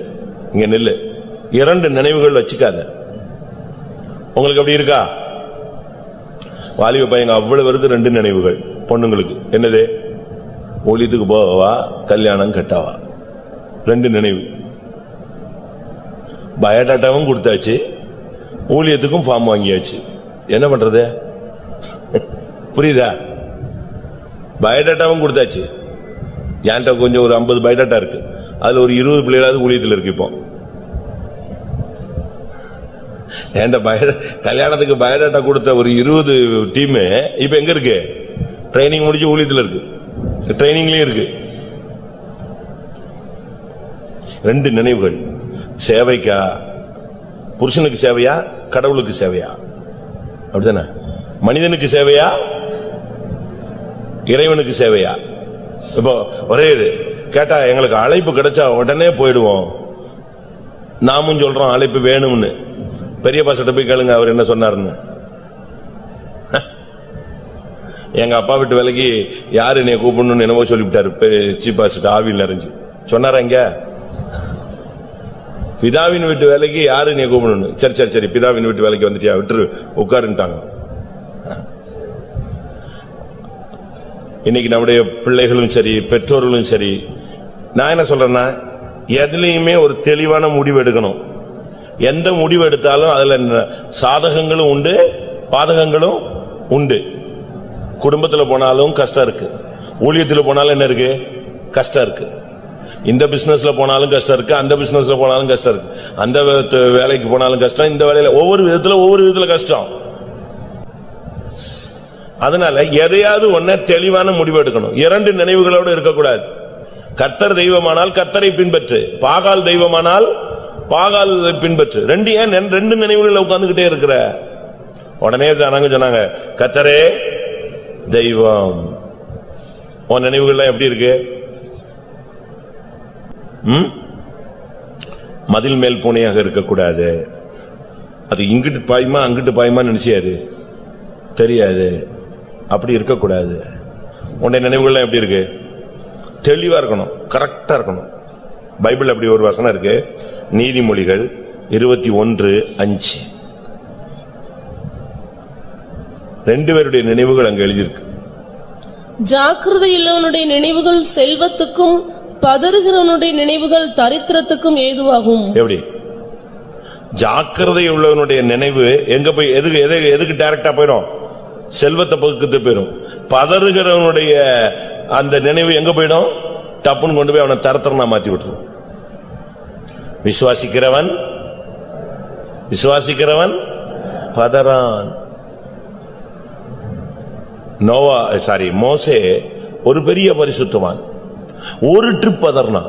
இங்க நில்லு. 2 நினைவுகள் வச்சுக்காத. உங்களுக்கு அப்படி இருக்கா? வாலிப பையங்க அவ்வளவு வருது 2 நினைவுகள். பொண்ணுங்களுக்கு என்னது? ஊழியத்துக்கு போவா, கல்யாணம் கட்டாவா, 2 நினைவு. பயோடாட்டாவும் கொடுத்தாச்சு, ஊழியத்துக்கும் ஃபார்ம் வாங்கியாச்சு. என்ன பண்றது? புரியுதா? பயோடாட்டாவும் கொடுத்தாச்சு. என்கிட்ட கொஞ்சம் ஒரு 50 பயோடாட்டா இருக்கு, அதுல ஒரு 20 பிள்ளைகளாவது ஊழியத்தில் இருக்கு. இப்போ கல்யாணத்துக்கு பயோடாட்டா கொடுத்த ஒரு 20 டீம் இப்ப எங்க இருக்கு? ட்ரைனிங் முடிச்சு ஊழியத்தில் இருக்கு, ட்ரைனிங்லயும் இருக்கு. 2 நினைவுகள். சேவைக்கா? புருஷனுக்கு சேவையா, கடவுளுக்கு சேவையா? அப்படித்தானே? மனிதனுக்கு சேவையா, இறைவனுக்கு சேவையா? இப்போ ஒரே இது கேட்டா, எங்களுக்கு அழைப்பு கிடைச்சா உடனே போயிடுவோம். நாமும் சொல்றோம் அழைப்பு வேணும்னு. பெரிய பாஸ்டர் போய் கேளுங்க அவர் என்ன சொன்னாருன்னு. எங்க அப்பா வீட்டு வேலைக்கு யாரு என்னை கூப்பிடணும்னு என்னவோ சொல்லிவிட்டாரு சீஃப் பாஸ்டர். ஆவியில் நிறைஞ்சு சொன்னாரா? இங்க பிதாவின் வீட்டு வேலைக்கு யாரு நீ கூப்பிடணும்? சரி சரி சரி, பிதாவின் வீட்டு வேலைக்கு வந்துட்டியா, விட்டுரு உட்காருன்ட்டாங்க. இன்னைக்கு நம்முடைய பிள்ளைகளும் சரி, பெற்றோர்களும் சரி, நான் என்ன சொல்றேன்னா, எதுலயுமே ஒரு தெளிவான முடிவு எடுக்கணும். எந்த முடிவு எடுத்தாலும் அதுல சாதகங்களும் உண்டு, பாதகங்களும் உண்டு. குடும்பத்துல போனாலும் கஷ்டம் இருக்கு, ஊழியத்துல போனாலும் என்ன இருக்கு, கஷ்டம் இருக்கு. இந்த பிசினஸ்ல போனாலும் கஷ்டம் இருக்கு, அந்த பிசினஸ்ல போனாலும் கஷ்டம் இருக்கு, அந்த வேலைக்கு போனாலும் கஷ்டம், இந்த வேலையில ஒவ்வொரு விதத்துல கஷ்டம். அதனால எதையாவது ஒன்ன தெளிவான முடிவு எடுக்கணும். இரண்டு நினைவுகளோடு இருக்கக்கூடாது. கர்த்தர் தெய்வமானால் கர்த்தரை பின்பற்று, பாகால் தெய்வமானால் பாகால் பின்பற்று. ரெண்டு நினைவுகள் உட்கார்ந்துகிட்டே இருக்கிற உடனே சொன்னாங்க, கர்த்தரே தெய்வம். உன் நினைவுகள்லாம் எப்படி இருக்கு? மதில் மேல் பூனையாக இருக்கக்கூடாது. அது இங்கிட்டு பாயுமா அங்கிட்டு பாயுமா நினைச்சியாரு தெரியாது. அப்படி இருக்கக்கூடாது. உன்னுடைய நினைவுகள்லாம் எப்படி இருக்கு? தெளிவா இருக்கணும், கரெக்டா இருக்கணும். பைபிள் அப்படி ஒரு வசனம் இருக்கு, நீதிமொழிகள் 21:5. ரெண்டு பேருடைய நினைவுகள் அங்க எழுதியிருக்கு. ஜாக்கிரதையுள்ளவனுடைய நினைவுகள் செல்வத்துக்கும், பதறுகிறவனுடைய நினைவுகள் தரித்திரத்துக்கும் ஏதுவாகும். எப்படி? ஜாக்கிரதை உள்ளவனுடைய நினைவு எங்க போய் எதுக்கு டைரக்டா போயிடும்? செல்வத்தை பக்கத்து போயிடும். பதறுகிறவனுடைய அந்த நினைவு எங்க போயிடும்? டப்புன்னு கொண்டு போய் அவனை தரத்தரனா மாத்தி விட்டுரும். விசுவாசிக்கிறவன் பதறான். மோசே ஒரு பெரிய பரிசுத்தவான். ஒரு ட்ரிப் பதறனா,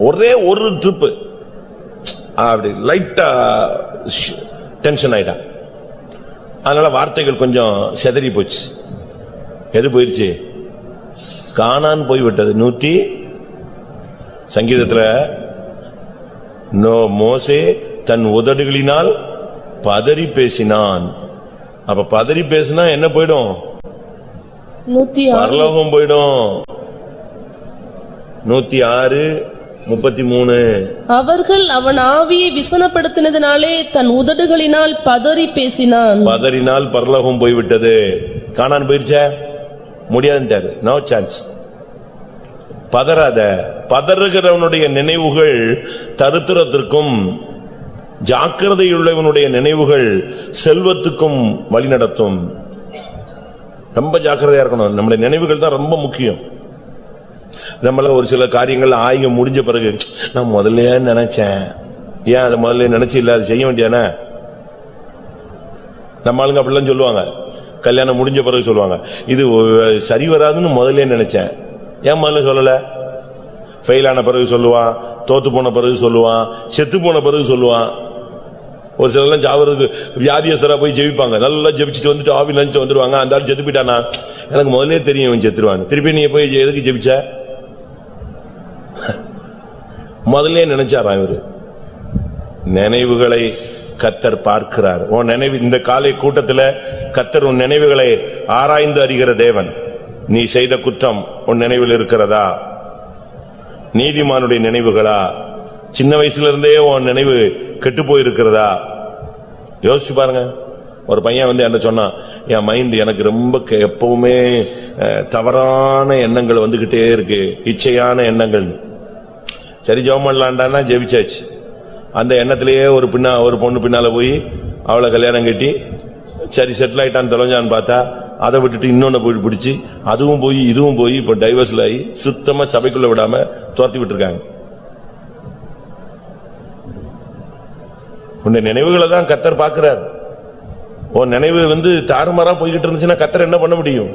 ஒரே ஒரு ட்ரிப் அப்படி லைட்டா டென்ஷன் ஆயிட்டான். அதனால வார்த்தைகள் கொஞ்சம் செதறி போச்சு. எது போயிருச்சு? கானான் போய்விட்டது. 100 சங்கீதத்துல மோசே தன் உதடுகளினால் பதறி பேசினான். அப்ப பதறி பேசினா என்ன போயிடும்? பரலோகம் போயிடும். 106:33. அவர்கள் அவன் ஆவியை விசனப்படுத்தினதினாலே தன் உதடுகளினால் பதறி பேசினான். பதறினால் பரலோகம் போய்விட்டது. கானான் போயிருச்சா? முடியாதுன்றாரு. No chance. பதறாத. பதறுகிறவனுடைய நினைவுகள் தரித்திரத்திற்கும், ஜாக்கிரதையுள்ளவனுடைய நினைவுகள் செல்வத்துக்கும் வழிநடத்தும். ரொம்ப ஜாக்கிரதையா இருக்கணும். நம்முடைய நினைவுகள் தான் ரொம்ப முக்கியம். நம்மள ஒரு சில காரியங்கள் ஆய்வு முடிஞ்ச பிறகு, நான் முதல்ல நினைச்சேன், ஏன் அதை முதல்ல நினைச்சு இல்ல அது செய்ய வேண்டியானே? நம்ம ஆளுங்க அப்படிலாம் சொல்லுவாங்க. கல்யாணம் முடிஞ்ச பிறகு சொல்லுவாங்க, இது சரி வராதுன்னு முதல்ல நினைச்சேன், ஏன் முதல்ல சொல்லல? ஃபெயில் ஆன பிறகு சொல்லுவான், தோத்து போன பிறகு சொல்லுவான், செத்து போன பிறகு சொல்லுவான். ஒரு சிலர்லாம் சாவறதுக்கு வியாதியஸ்தரா போய் ஜெபிப்பாங்க. நல்லா ஜெபிச்சுட்டு வந்துட்டு ஆவி நினைச்சிட்டு வந்துருவாங்க. அந்த ஆள் செத்து போயிட்டானா, எனக்கு முதல்ல தெரியும் செத்துருவான். திருப்பி நீ போய் எதுக்கு ஜெபிச்ச? முதல்ல நினைச்சாரா இவரு? நினைவுகளை கர்த்தர் பார்க்கிறார். உன் நினைவு, இந்த காலை கூட்டத்தில் கர்த்தர் உன் நினைவுகளை ஆராய்ந்து அறிகிற தேவன். நீ செய்த குற்றம் உன் நினைவில் இருக்கிறதா? நீதிமானுடைய நினைவுகளா? சின்ன வயசுல இருந்தே உன் நினைவு கெட்டு போயிருக்கிறதா? யோசிச்சு பாருங்க. ஒரு பையன் என்ன சொன்னான், என் மைண்ட் எனக்கு ரொம்ப எப்பவுமே தவறான எண்ணங்கள் வந்துகிட்டே இருக்கு, இச்சையான எண்ணங்கள். சரி ஜெபம் பண்ணலான்டான்னா ஜெபிச்சாச்சு. அந்த எண்ணத்திலேயே ஒரு பொண்ணு பின்னால போய் அவளை கல்யாணம் கட்டி சரி செட்டில் ஆயிட்டான்னு தொலைஞ்சான்னு பார்த்தா, அதை விட்டுட்டு இன்னொன்னு போய் பிடிச்சி அதுவும் போய் இதுவும் போய் இப்ப டைவர்ஸ்ல ஆகி சுத்தமா சபைக்குள்ள விடாம துரத்தி விட்டுருக்காங்க. உன்னை நினைவுகளை தான் கர்த்தர் பார்க்கிறார். உன் நினைவு தாறுமாறா போய்கிட்டு இருந்துச்சுன்னா கர்த்தர் என்ன பண்ண முடியும்?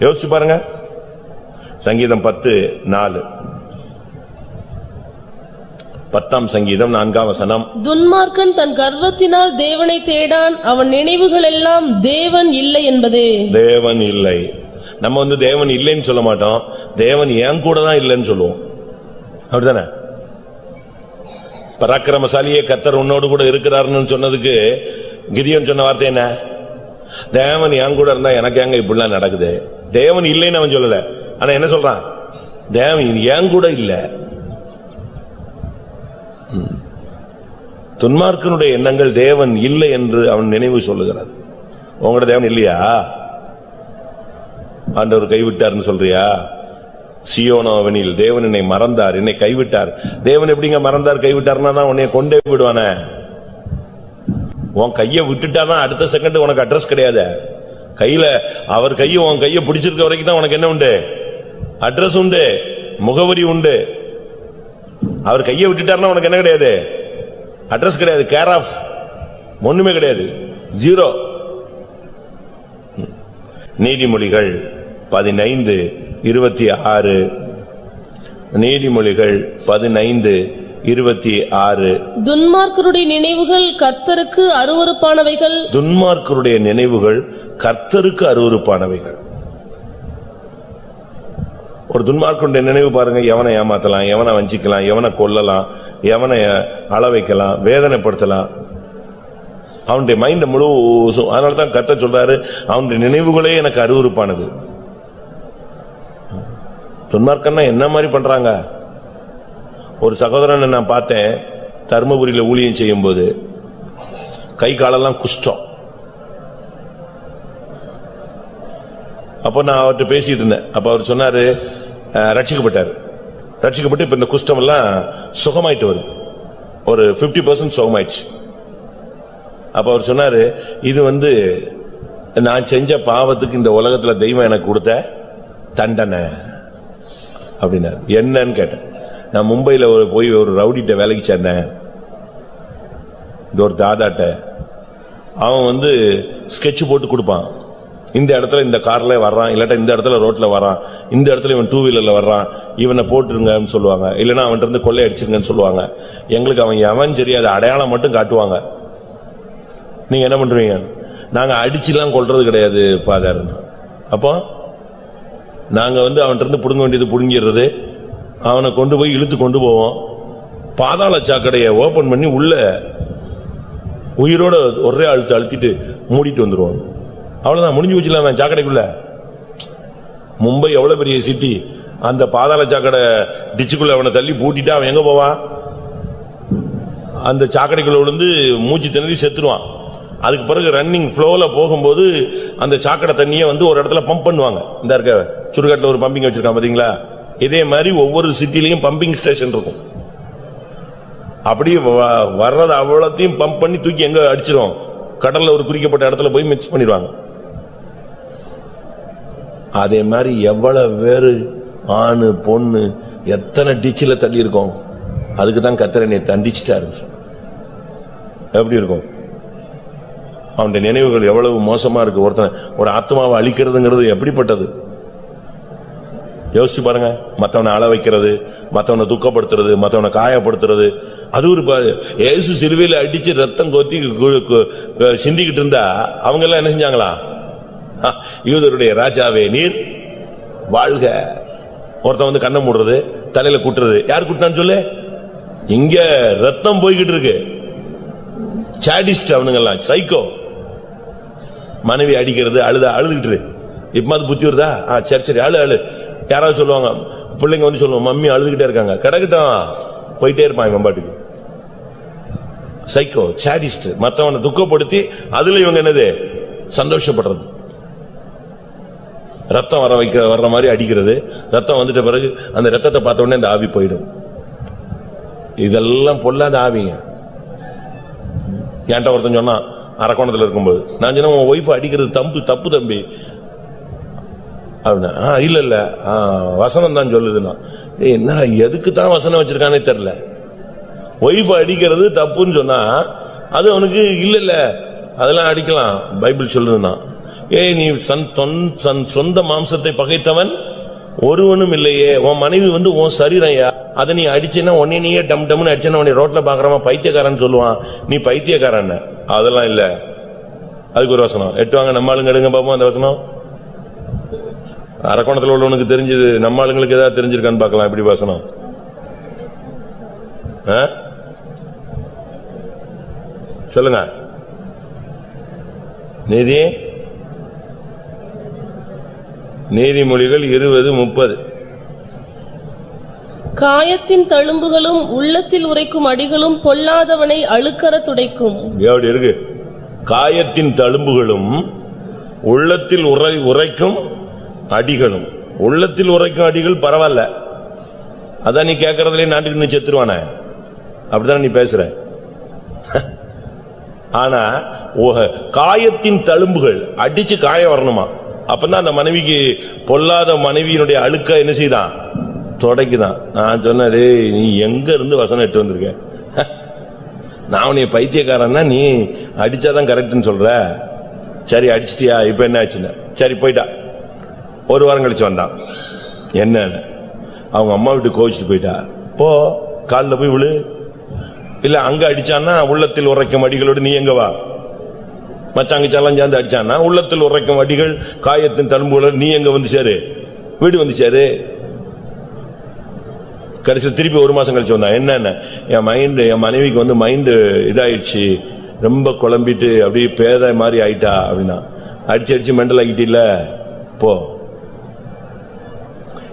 யோசிச்சு பாருங்க. சங்கீதம் 10:4. 10ஆம் சங்கீதம் 4ஆம் வசனம். துன்மார்க்கன் தன் கர்வத்தினால் தேவனை தேடான், அவன் நினைவுகள் எல்லாம் தேவன் இல்லை என்பதே. தேவன் இல்லை. நம்ம தேவன் இல்லைன்னு சொல்ல மாட்டோம், தேவன் ஏன் கூட தான் இல்லைன்னு சொல்லுவோம். அப்படிதானே? பராக்கிரமசாலியே கர்த்தர் உன்னோடு கூட இருக்கிறாருன்னு சொன்னதுக்கு கிதியோன் சொன்ன வார்த்தை என்ன? தேவன் என் கூட இருந்தா எனக்கு எங்க இப்படிலாம் நடக்குது. தேவன் இல்லைன்னு அவன் சொல்லல, ஆனா என்ன சொல்றான்? தேவன் என் கூட இல்ல. துன்மார்க்கனுடைய எண்ணங்கள் தேவன் இல்லை என்று அவன் நினைவு சொல்லுகிறார். உங்களோட தேவன் இல்லையா? ஆண்டவர் கைவிட்டார்னு சொல்றியா? சியோனோவனில் தேவன் என்னை மறந்தார், என்னை கைவிட்டார். தேவன் எப்படிங்க மறந்தார் கைவிட்டார்னா உன்னை கொண்டே விடுவானே. உன் கைய விட்டுட்டாதான் அடுத்த செகண்ட் உனக்கு அட்ரஸ் கிடையாது. கையில அவர் கைய உன் கைய பிடிச்சிருக்க வரைக்கும் தான் உனக்கு என்ன உண்டு? அட்ரஸ் உண்டு, முகவரி உண்டு. அவர் கைய விட்டுட்டாருன்னா உனக்கு என்ன கிடையாது? அட்ரஸ் கிடையாது, கேர் ஆஃப் ஒண்ணுமே கிடையாது, ஜீரோ. நீதிமொழிகள் 15:26. நீதிமொழிகள் 15:26. துன்மார்க்கருடைய நினைவுகள் கர்த்தருக்கு அருவருப்பானவைகள். துன்மார்க்கருடைய நினைவுகள் கர்த்தருக்கு அருவருப்பானவைகள். ஒரு துன்மார்க்கருடைய நினைவு பாருங்க, எவனை ஏமாத்தலாம், எவனை வஞ்சிக்கலாம், எவனை கொல்லலாம், எவனை அள வைக்கலாம், வேதனைப்படுத்தலாம். அவனுடைய மைண்ட் முழுசும். அதனாலதான் கர்த்தர் சொல்றாரு, அவனுடைய நினைவுகளே எனக்கு அருவருப்பானது. துன்மார்க்கன்னா என்ன மாதிரி பண்றாங்க? ஒரு சகோதரனை நான் பார்த்தேன், தர்மபுரியில ஊழியம் செய்யும் போது கை காலெல்லாம் குஷ்டம். அப்ப நான் அவர்கிட்ட பேசிட்டு இருந்தேன். அப்ப அவர் சொன்னாரு, ரட்சிக்கப்பட்டாரு. ரட்சிக்கப்பட்டு இப்ப இந்த குஷ்டம் எல்லாம் சுகமாயிட்டு வருது, ஒரு 50% சுகமாயிடுச்சு. அப்ப அவர் சொன்னாரு, இது நான் செஞ்ச பாவத்துக்கு இந்த உலகத்துல தெய்வம் எனக்கு கொடுத்த தண்டனை அப்படின்னாரு. என்னன்னு கேட்டேன். நான் மும்பையில போய் ஒரு ரவுடிட்ட வேலைக்கு சேர்ந்தேன், இந்த ஒரு தாதாட்ட. அவன் ஸ்கெட்ச் போட்டு கொடுப்பான், இந்த இடத்துல இந்த கார்ல வர்றான், இல்லாட்டா இந்த இடத்துல ரோட்ல வர்றான், இந்த இடத்துல இவன் 2 வீலர்ல வர்றான், இவனை போட்டுருங்கன்னு சொல்லுவாங்க, இல்லன்னா அவன் இருந்து கொள்ளை அடிச்சிருங்கன்னு சொல்லுவாங்க. எங்களுக்கு அவன் எவன் தெரியாத அடையாளம் மட்டும் காட்டுவாங்க. நீங்க என்ன பண்றீங்க? நாங்க அடிச்சுலாம் கொள்றது கிடையாது ஃபாதர். அப்போ நாங்க அவன் இருந்து புடுங்க வேண்டியது புடுங்கிடுறது, அவனை கொண்டு போய் இழுத்து கொண்டு போவோம், பாதாள சாக்கடையை ஓபன் பண்ணி உள்ள உயிரோட ஒரே அழுத்திட்டு மூடிட்டு வந்துருவோம். அவ்வளவுதான், முடிஞ்சு வச்சுலாம் சாக்கடைக்குள்ள. மும்பை எவ்வளவு பெரிய சிட்டி, அந்த பாதாள சாக்கடை டிச்சுக்குள்ள அவனை தள்ளி பூட்டிட்டா அவன் எங்க போவான்? அந்த சாக்கடைக்குள்ள விழுந்து மூச்சு திணறி செத்துருவான். அதுக்கு பிறகு ரன்னிங் ஃப்ளோல போகும்போது அந்த சாக்கடை தண்ணியை ஒரு இடத்துல பம்ப் பண்ணுவாங்க. இந்த இருக்க சுடுகாட்டுல ஒரு பம்பிங் வச்சிருக்கான் பாத்தீங்களா? இதே மாதிரி ஒவ்வொரு சிட்டிலையும் பம்பிங் ஸ்டேஷன் இருக்கும். அப்படி வர்றது அவ்வளத்தையும் பம்ப் பண்ணி தூக்கி எங்க அடிச்சிரும்? கடல்ல ஒரு குறிக்கப்பட்ட இடத்துல போய் மிக்ஸ் பண்ணிடுவாங்க. அதே மாதிரி எவ்வளவு பேரு ஆணு பொண்ணு எத்தனை டிச்சில தள்ளி இருக்கும். அதுக்குதான் கர்த்தர் என்னை தண்டிச்சிட்டாரு. எப்படி இருக்கும்? அவனுடைய நினைவுகள் எவ்வளவு மோசமா இருக்கு. ஒருத்தன் ஒரு ஆத்மாவை அழிக்கிறதுங்கிறது எப்படிப்பட்டது யோசிச்சு பாருங்க. மத்தவனை அள வைக்கிறது, மத்தவனை துக்கப்படுத்துறது, மத்தவனை காயப்படுத்துறது, அது ஒரு இயேசு சிலுவையில அடிச்சு ரத்தம் கொத்தி சிந்திக்கிட்டு இருந்தா அவங்க எல்லாம் என்ன செஞ்சாங்களா? யூதருடைய ராஜாவே நீர் வாழ்க. ஒருத்தன் கண்ணை மூடுறது, தலையில குட்டுறது. யார் குட்டினான்னு சொல்லு? இங்க ரத்தம் போய்கிட்டு இருக்கு. சாடிஸ்ட் அவனுங்கெல்லாம், சைக்கோ. மனைவி அடிக்கிறது, அழுதுகிட்டு இப்ப புத்தி வருதா? சரி சரி அழு அழு. யாராவது சொல்லுவாங்க, பிள்ளைங்க சொல்லுவாங்க, மம்மி அழுதுகிட்டே இருக்காங்க, கிடக்கட்டும், போயிட்டே இருப்பான் இவன் பாட்டுக்கு. Psycho, sadist. மத்தவனை துக்கப்படுத்தி அதுல இவங்க என்னது? சந்தோஷப்படுறது. ரத்தம் வர்ற மாதிரி அடிக்கிறது. ரத்தம் வந்துட்ட பிறகு அந்த ரத்தத்தை பார்த்த உடனே அந்த ஆவி போயிடும். இதெல்லாம் பொல்லாத ஆவிங்க. என்கிட்ட ஒருத்தன் சொன்னான் அரக்கோணத்துல இருக்கும்போது, நான் சொன்ன உன் ஒய்ஃப் அடிக்கிறது தப்பு தம்பி அப்படின்னா, இல்ல இல்ல வசனம் தான் சொல்லுதுன்னா. என்ன எதுக்கு தான் வசனம் வச்சிருக்கானே தெரியல. ஒய்ஃப் அடிக்கிறது தப்புன்னு சொன்னா அது அவனுக்கு இல்ல இல்ல அதெல்லாம் அடிக்கலாம் பைபிள் சொல்லுதுன்னா. நீ சொந்த மாம்சத்தை பகைத்தவன் ஒருவனும் இல்லையே. உன் மனைவி உன் சரீரையா, அதை நீ அடிச்சேன்னா உன்னை நீயே டம் டம்னு அடிச்சேன்னா உன்னை ரோட்ல பாக்குறவன் பைத்தியக்காரன் சொல்லுவான். நீ பைத்தியக்காரன். அதெல்லாம் இல்ல. அதுக்கு ஒரு வசனம் எட்டுவாங்க. நம்ம ஆளுங்க எடுங்க பாப்போம் அந்த வசனம். அரக்கோணத்துல உள்ளவனுக்கு தெரிஞ்சது, நம்ம ஆளுங்களுக்கு ஏதாவது தெரிஞ்சிருக்கான்னு பாக்கலாம். எப்படி வசனம்? சொல்லுங்க. நீதிமொழிகள் 20:30. காயத்தின் தழும்புகளும் உள்ளத்தில் உரைக்கும் அடிகளும் பொல்லாதவனை அழுக்கற துடைக்கும். எப்படி இருக்கு? காயத்தின் தழும்புகளும் உள்ளத்தில் உரைக்கும் அடிகளும். உள்ளத்தில் உரைக்கும் அடிகள் பரவாயில்ல, அதான் நீ கேட்கறதுல நாட்டுக்கு நீ செத்துருவானே, அப்படிதான் நீ பேசுற. ஆனா காயத்தின் தழும்புகள் அடிச்சு காயம் வரணுமா, அப்பதான் அந்த மனைவிக்கு பொல்லாத மனைவியினுடைய அழுக்க என்ன செய்தான், தொடக்குதான். நான் சொன்னேன், நீ எங்க இருந்து வசனம் எட்டு வந்திருக்க? நான் உன்னைய பைத்தியக்காரன்னா நீ அடிச்சாதான் கரெக்ட்னு சொல்ற. சரி அடிச்சிட்டியா, இப்ப என்ன ஆச்சுன்னா சரி போயிட்டா. ஒரு வாரம் கழிச்சு வந்தான். என்ன, அவங்க அம்மா வீட்டு கோவிச்சுட்டு போயிட்டா. போ காலில் போய் விழு. இல்ல அங்க அடிச்சான்னா உள்ளத்தில் உரைக்கும் அடிகளோடு நீ எங்க வா. மச்சாங்கச்சாலாம் சேர்ந்து அடிச்சான்னா உள்ளத்தில் உரைக்கும் அடிகள் காயத்தின் தழும்புகளோடு நீ எங்க வந்து சேரு, வீடு வந்து சேரு. கடைசி திருப்பி ஒரு மாசம் கழிச்சு வந்தான். என்ன, என் மனைவிக்கு வந்து மைண்டு இதாயிடுச்சு, ரொம்ப குழம்பிட்டு அப்படியே பேத மாதிரி ஆயிட்டா அப்படின்னா. அடிச்சு அடிச்சு மெண்டல் ஆகிட்டு இல்ல, போ.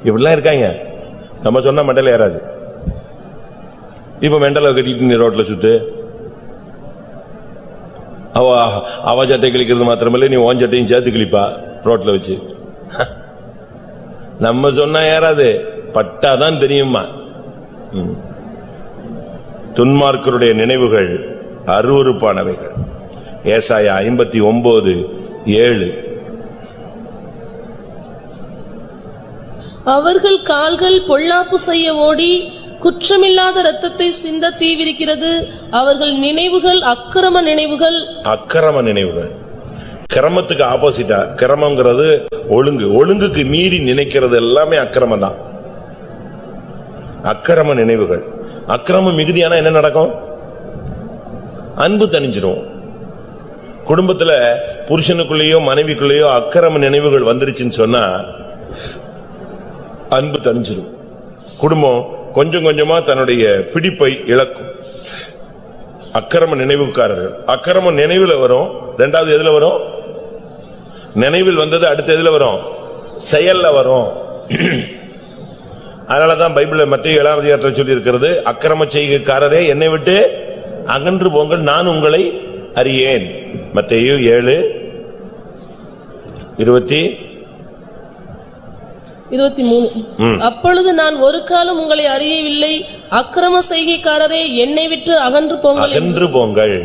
இப்படிலாம் இருக்காங்க. நம்ம சொன்னா மெண்டல் ஏறாது. இப்ப மெண்டலை கட்டிட்டு நீ ரோட்ல சுத்து. அவ சட்டை கிழிக்கிறது மாத்திரமில்லை, நீ ஓன் சட்டையும் சேர்த்து கிழிப்பா ரோட்ல வச்சு. நம்ம சொன்னா ஏறாது, பட்டாதான் தெரியுமா. துன்மார்க்கருடைய நினைவுகள் அருவருப்பானவைகள். ஏசாயா 59:7. அவர்கள் கால்கள் பொல்லாப்பு செய்ய ஓடி குற்றமில்லாத ரத்தத்தை சிந்த தீவிரிக்கிறது. அவர்கள் நினைவுகள் அக்கிரம நினைவுகள். அக்கிரம நினைவுகள் கிரமத்துக்கு ஆப்போசிட்டா. கிரமங்கிறது ஒழுங்கு, ஒழுங்குக்கு மீறி நினைக்கிறது எல்லாமே அக்கிரமம் தான். அக்கிரம நினைவுகள். அக்கிரமம் மிகுதியானா என்ன நடக்கும்? அன்பு தணிஞ்சிரும். குடும்பத்துல புருஷனுக்குள்ளேயோ மனைவிக்குள்ளேயோ அக்கிரம நினைவுகள் வந்துருச்சுன்னு சொன்னா அன்பு தணிஞ்சிரும். குடும்பம் கொஞ்சம் கொஞ்சமா தன்னுடைய பிடிப்பை இழக்கும். அக்கிரம நினைவுக்காரர்கள். அக்கிரம நினைவுல வரும். ரெண்டாவது எதுல வரும்? நினைவில் வந்தது அடுத்து எதுல வரும்? செயல்ல வரும். அதனாலதான் பைபிள்ல மத்திய 7ஆம் அதிகாரத்தில் சொல்லி இருக்கிறது, அக்கிரம செய்கைக்காரரே என்னை விட்டு அகன்று போங்கள், நான் உங்களை அறியேன். மத்தேயு 7:23. அப்பொழுது நான் ஒரு காலம் உங்களை அறியவில்லை, அக்கிரம செய்கைக்காரரே என்னை விட்டு அகன்று போங்கள். அகன்று போங்கள்.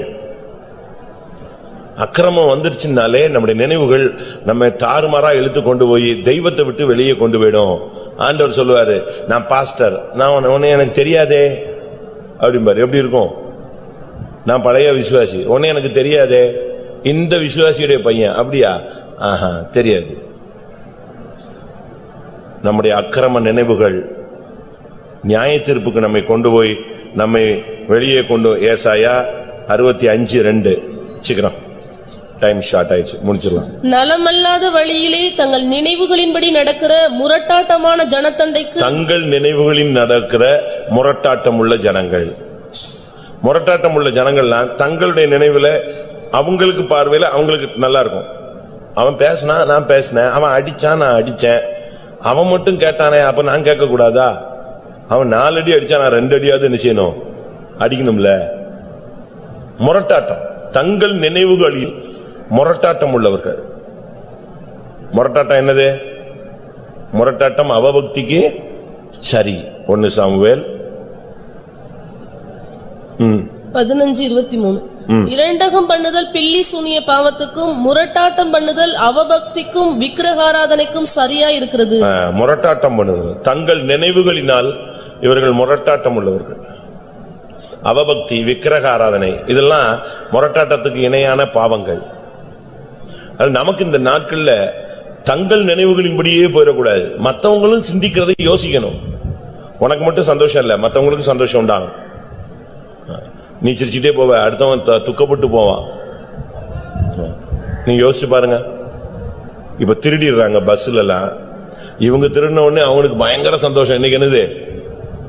அக்கிரமம் வந்துருச்சுனாலே நம்முடைய நினைவுகள் நம்ம தாறுமாறா இழுத்து கொண்டு போய் தெய்வத்தை விட்டு வெளியே கொண்டு போயிடும். ஆண்டவர் சொல்லுவாரு, நான் பாஸ்டர், நான் உன்னை எனக்கு தெரியாதே அப்படிம்பாரு. எப்படி இருக்கும்? நான் பழைய விசுவாசி, உன்னை எனக்கு தெரியாதே, இந்த விசுவாசியுடைய பையன். அப்படியா? ஆஹா, தெரியாது. நம்முடைய அக்கிரம நினைவுகள் நியாய தீர்ப்புக்கு நம்மை கொண்டு போய் நம்மை வெளியே கொண்டு. ஏசாயா 65:2. சீக்கிரம், டைம் ஷார்ட் ஆயிடுச்சு, முடிச்சிடலாம். நலமல்லாத வழியிலே தங்கள் நினைவுகளின்படி நடக்கிற முரட்டாட்டமான ஜனத்தண்டைக்கு. தங்கள் நினைவுகளின் நடக்கிற முரட்டாட்டம் உள்ள ஜனங்கள். முரட்டாட்டம் உள்ள ஜனங்கள்லாம் தங்களுடைய நினைவுல அவங்களுக்கு பார்வையில அவங்களுக்கு நல்லா இருக்கும். அவன் பேசினா நான் பேசினேன், அவன் அடிச்சான் நான் அடிச்சேன், அவன் மட்டும் கேட்டானே அப்ப நான் கேட்க கூடாதா? அவன் 4 அடி அடிச்சா நான் 2 அடியாவது என்ன செய்யணும்? அடிக்கணும்ல. முரட்டாட்டம். தங்கள் நினைவுகளில் முரட்டாட்டம் உள்ளவர்கள். முரட்டாட்டம் என்னது? முரட்டாட்டம் அவபக்திக்கு சரி. 1 சாமுவேல் 15:23. இரண்டகம் பண்ணுதல் பில்லி சூனிய பாவத்துக்கும் முரட்டாட்டம் பண்ணுதல் அவபக்திக்கும் விக்கிரகாராதனைக்கும் சரியா இருக்கிறது. முரட்டாட்டம் பண்ணுதல் தங்கள் நினைவுகளினால் இவர்கள் முரட்டாட்டம் உள்ளவர்கள். அவபக்தி, விக்கிரக ஆராதனை, இதெல்லாம் முரட்டாட்டத்துக்கு இணையான பாவங்கள். நமக்கு இந்த நாட்கள்ல தங்கள் நினைவுகளின்படியே போயிடக்கூடாது. மற்றவங்களும் சிந்திக்கிறதை யோசிக்கணும். உனக்கு மட்டும் சந்தோஷம் இல்ல, மற்றவங்களுக்கு சந்தோஷம் உண்டாகும். நீ சிரிச்சுட்டே போவ, அடுத்தவன் துக்கப்பட்டு போவான். நீ யோசிச்சு பாருங்க. இப்ப திருடிடுறாங்க பஸ்ல எல்லாம். இவங்க திருடின உடனே அவனுக்கு பயங்கர சந்தோஷம். இன்னைக்கு என்னது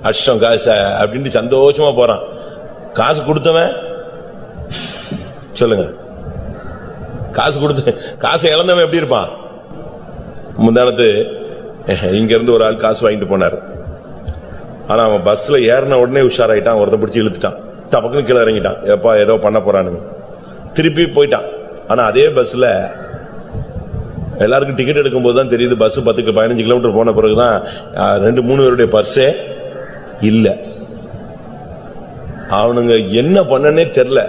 அஷ்டம் காசு அப்படின்ட்டு சந்தோஷமா போறான். காசு கொடுத்தவன் சொல்லுங்க, காசு கொடுத்து காசு இழந்தவன் எப்படி இருப்பான்? முந்தானத்து இங்க இருந்து ஒரு ஆள் காசு வாங்கிட்டு போனார். ஆனா அவன் பஸ்ல ஏறின உடனே உஷாராயிட்டான், ஒருத்தன் பிடிச்சி இழுத்துட்டான், டபக்குன்னு கீழே இறங்கிட்டான், எப்பா ஏதோ பண்ண போறான்னு திருப்பி போயிட்டான். ஆனா அதே பஸ்ல எல்லாருக்கும் டிக்கெட் எடுக்கும் போதுதான் தெரியுது, பஸ் 10-15 கிலோமீட்டர் போன பிறகுதான் 2-3 பேருடைய பர்ஸே இல்ல. அவனுங்க என்ன பண்ணனே தெரியல.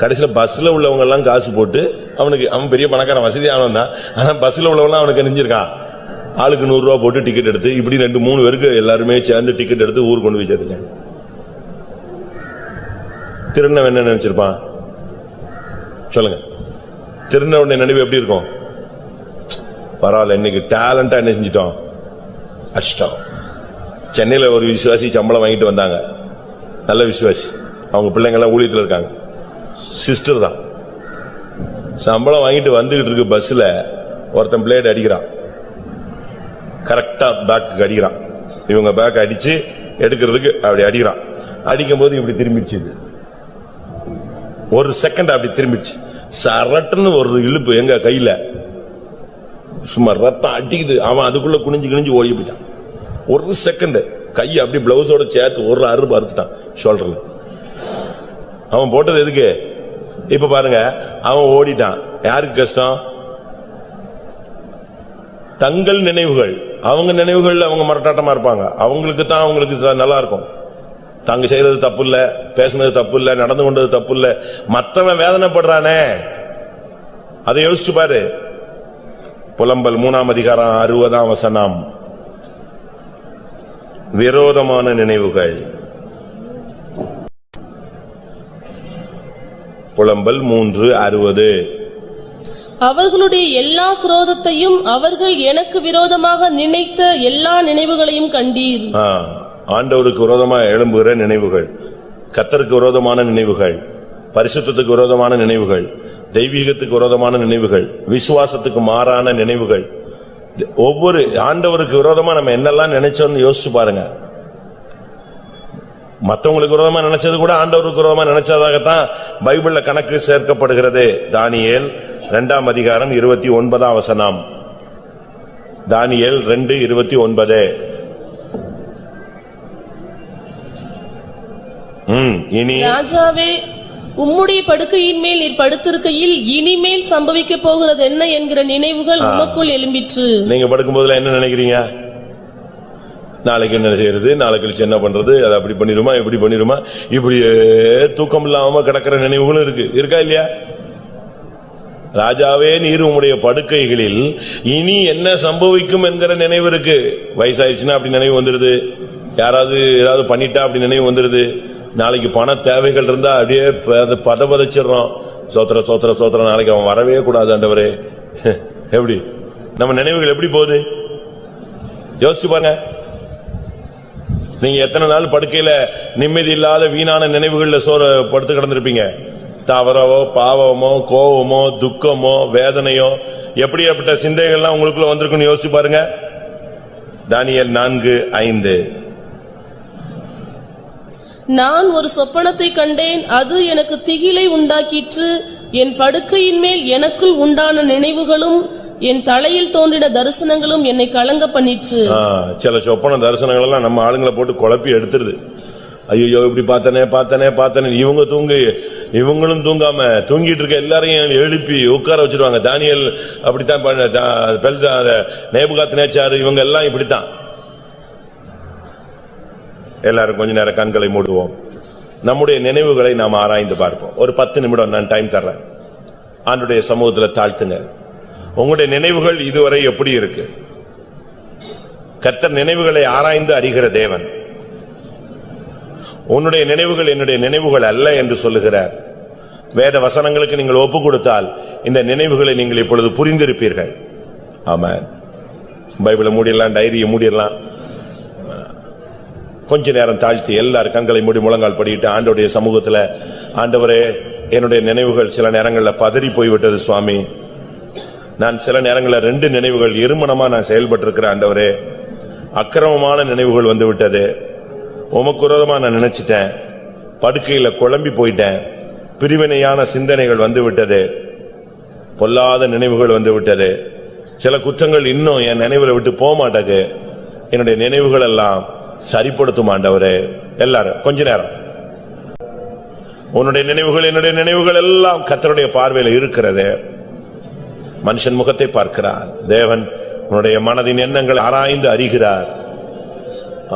கடைசியில பஸ்ல உள்ளவங்க எல்லாம் காசு போட்டு அவன் பெரிய பணக்காரன், வசதி ஆனவன் தான். ஆனா பஸ்ல உள்ளவங்க அவனுக்கு நெஞ்சிருக்கான், ஆளுக்கு 100 ரூபாய் போட்டு டிக்கெட் எடுத்து இப்படி 2-3 பேருக்கு எல்லாருமே சேர்ந்து டிக்கெட் எடுத்து ஊருக்கு கொண்டு போய் சேர்த்துங்க. திருநவன் என்ன நினைச்சிருப்பான் சொல்லுங்க? திருநவனுடைய நினைவு எப்படி இருக்கும்? பரவாயில்ல, இன்னைக்கு டேலண்டா என்ன செஞ்சிட்டோம், அஷ்டம். சென்னையில ஒரு விசுவாசி சம்பளம் வாங்கிட்டு வந்தாங்க, நல்ல விசுவாசி, அவங்க பிள்ளைங்க எல்லாம் ஊழியத்தில் இருக்காங்க, சிஸ்டர் தான். சம்பளம் வாங்கிட்டு வந்துகிட்டு இருக்கு, பஸ்ல ஒருத்தன் பிளேட் அடிக்கிறான், கரெக்டா பேக்கு அடிக்கிறான். இவங்க பேக் அடிச்சு எடுக்கிறதுக்கு அப்படி அடிக்கிறான். அடிக்கும் போது இப்படி திரும்பிடுச்சு, ஒரு செகண்ட் அப்படி திரும்பிடுச்சு, சரட்டுன்னு ஒரு இழுப்பு எங்க கையில, சும்மா ரத்தம் அடிக்குது. அவன் அதுக்குள்ள குனிஞ்சு ஓடி போயிட்டான். ஒரு செகண்ட் கையை அப்படி பிளவுஸோட சேர்த்து ஒரு அறுப்பு அறுத்துட்டான் ஷோல்டர்ல. அவன் போட்டது எதுக்கு? இப்ப பாருங்க, அவன் ஓடிட்டான். யாருக்கு கஷ்டம்? தங்கள் நினைவுகள், அவங்க நினைவுகள் அவங்க மரட்டாட்டமா இருப்பாங்க, அவங்களுக்கு தான் அவங்களுக்கு நல்லா இருக்கும். தாங்க செய்யறது தப்பு இல்ல, பேசுனது தப்பு இல்ல, நடந்து கொண்டது தப்பு இல்ல, மத்தவன் வேதனைப்படுறானே அதை யோசிச்சு பாரு. புலம்பல் 3ஆம் அதிகாரம் 60ஆம் வசனம். விரோதமான நினைவுகள். புலம்பல் 3:60. அவர்களுடைய எல்லா குரோதத்தையும் அவர்கள் எனக்கு விரோதமாக நினைத்த எல்லா நினைவுகளையும் கண்டீர். ஆண்டவருக்கு விரோதமாக எழும்புகிற நினைவுகள், கர்த்தருக்கு விரோதமான நினைவுகள், பரிசுத்தத்துக்கு விரோதமான நினைவுகள், தெய்வீகத்துக்கு விரோதமான நினைவுகள், விசுவாசத்துக்கு மாறான நினைவுகள். ஒவ்வொரு ஆண்டவருக்கு விரோதமா நம்ம என்னெல்லாம் நினைச்சோம்னு யோசிச்சு பாருங்க. மற்றவங்களுக்கு விரோதமா நினைச்சது கூட ஆண்டவருக்கு விரோதமா நினைச்சதாகத்தான் பைபிள்ல கணக்கு சேர்க்கப்படுகிறது. தானியேல் 2ஆம் அதிகாரம் 29ஆம் வசனம். தானியேல் 2:29. இனி ராஜாவே, உம்முடைய படுக்கையின் மேல் நீர் படுத்திருக்கையில் இனிமேல் சம்பவிக்க போகிறது என்ன என்கிற நினைவுகள் உமக்குள் எழும்பிற்று. நீங்க படுக்கும் போதுல என்ன நினைக்கிறீங்க? நாளைக்கு என்ன செய்யறது, நாளைக்கு கழிச்சு என்ன பண்றது, அதை அப்படி பண்ணிருமா, இப்படி பண்ணிருமா, இப்படியே தூக்கம் இல்லாம கிடக்கிற நினைவுகளும் இருக்கா இல்லையா? ராஜாவே, நீர் உம்முடைய படுக்கைகளில் இனி என்ன சம்பவிக்கும் என்கிற நினைவு இருக்கு. வயசாயிடுச்சுன்னா அப்படி நினைவு வந்துருது, யாராவது ஏதாவது பண்ணிட்டா அப்படி நினைவு வந்துருது, நாளைக்கு பண தேவைகள் இருந்தா அப்படியே பதபதச்சிடறோம். சோத்திர சோத்திர சோத்திர, நாளைக்கு அவன் வரவே கூடாது ஆண்டவரே. எப்படி நம்ம நினைவுகள் எப்படி போகுது யோசிச்சு பாருங்க. நீங்க எத்தனை நாள் படுக்கையில நிம்மதி இல்லாத வீணான நினைவுகள்ல படுத்து கிடந்திருப்பீங்க? தவறவோ, பாவமோ, கோவமோ, துக்கமோ, வேதனையோ, எப்படிப்பட்ட சிந்தைகள்லாம் உங்களுக்குள்ள வந்திருக்குன்னு யோசிச்சு பாருங்க. தானியேல் 4:5. நான் ஒரு சொப்பனத்தை கண்டேன், அது எனக்கு திகிலை உண்டாக்கிற்று. என் படுக்கையின் மேல் எனக்குள் உண்டான நினைவுகளும் என் தலையில் தோன்றின தரிசனங்களும் என்னை கலங்க பண்ணிற்று. சில சொப்பன தரிசனங்கள் எல்லாம் நம்ம ஆளுங்களை போட்டு குழப்பி எடுத்துருது. ஐயோ, இப்படி பார்த்தனே இவங்களும் தூங்காம தூங்கிட்டு இருக்க எல்லாரையும் எழுப்பி உட்கார வச்சிருவாங்க. தானியேல் அப்படித்தான், நேபுகாத்நேச்சார், இவங்க எல்லாம் இப்படித்தான். எல்லாரும் கொஞ்ச நேரம் கண்களை மூடுவோம். நம்முடைய நினைவுகளை நாம் ஆராய்ந்து பார்ப்போம். ஒரு 10 நிமிடம் நான் டைம் தர்றேன். ஆண்டவருடைய சமூகத்தில் தாழ்த்துங்க. உங்களுடைய நினைவுகள் இதுவரை எப்படி இருக்கு? கர்த்தர் நினைவுகளை ஆராய்ந்து அறிகிற தேவன். உன்னுடைய நினைவுகள் என்னுடைய நினைவுகள் அல்ல என்று சொல்லுகிறார். வேத வசனங்களுக்கு நீங்கள் ஒப்பு கொடுத்தால் இந்த நினைவுகளை நீங்கள் இப்பொழுது புரிந்திருப்பீர்கள். ஆமென். பைபிளை மூடிடலாம், டைரியை மூடிடலாம். கொஞ்ச நேரம் தாழ்த்தி எல்லாரும் கண்களை மூடி முழங்கால் படிட்டு ஆண்டவருடைய சமூகத்துல, ஆண்டவரே, என்னுடைய நினைவுகள் சில நேரங்களில் பதறி போய்விட்டது சுவாமி. நான் சில நேரங்களில் 2 நினைவுகள் இருமனமா நான் செயல்பட்டு இருக்கிறேன். ஆண்டவரே, அக்கிரமமான நினைவுகள் வந்து விட்டது, உமக்கு விரோதமா நான் நினைச்சிட்டேன், படுக்கையில குழம்பி போயிட்டேன், பிரிவினையான சிந்தனைகள் வந்து விட்டது, பொல்லாத நினைவுகள் வந்து விட்டது, சில குற்றங்கள் இன்னும் என் நினைவுல விட்டு போக மாட்டேங்குது. என்னுடைய நினைவுகள் எல்லாம் சரிப்படுத்தும் ஆண்டவரே. எல்லாரும் கொஞ்ச நேரம் உன்னுடைய நினைவுகள் என்னுடைய நினைவுகள் எல்லாம் கர்த்தருடைய பார்வையில் இருக்கிறது. மனுஷன் முகத்தை பார்க்கிறார், தேவன் உன்னுடைய மனதின் எண்ணங்களை ஆராய்ந்து அறிகிறார்.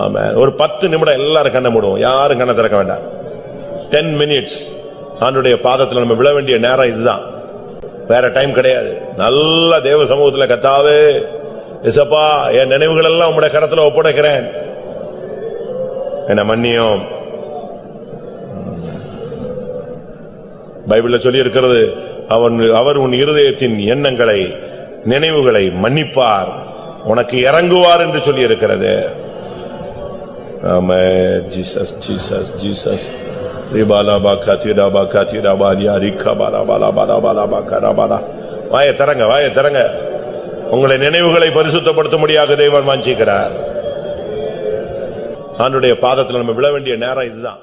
ஆமென். ஒரு 10 நிமிடம் எல்லாரும் கண்ண மூடுவோம், யாரும் கண்ண திறக்க வேண்டாம். 10 minutes ஆண்டவருடைய பாதத்தில் நம்ம விழ வேண்டிய நேரம் இதுதான், வேற டைம் கிடையாது. நல்ல தேவ சமூகத்தில் கர்த்தாவே இயேசப்பா என் நினைவுகள் எல்லாம் உம்முடைய கரத்துல ஒப்படைக்கிறேன், என்ன மன்னியும். பைபிள்ல சொல்லி இருக்கிறது, அவர் உன் இருதயத்தின் எண்ணங்களை நினைவுகளை மன்னிப்பார், உனக்கு இறங்குவார் என்று சொல்லி இருக்கிறது. ஆமென். Jesus Jesus Jesus. வாயை தரங்க, வாயை தரங்க. உங்களை நினைவுகளை பரிசுத்தப்படுத்தும்படியாக தேவன் வாஞ்சிக்கிறார். ஆண்டவருடைய பாதத்தில் நம்ம விழ வேண்டிய நேரம் இதுதான்.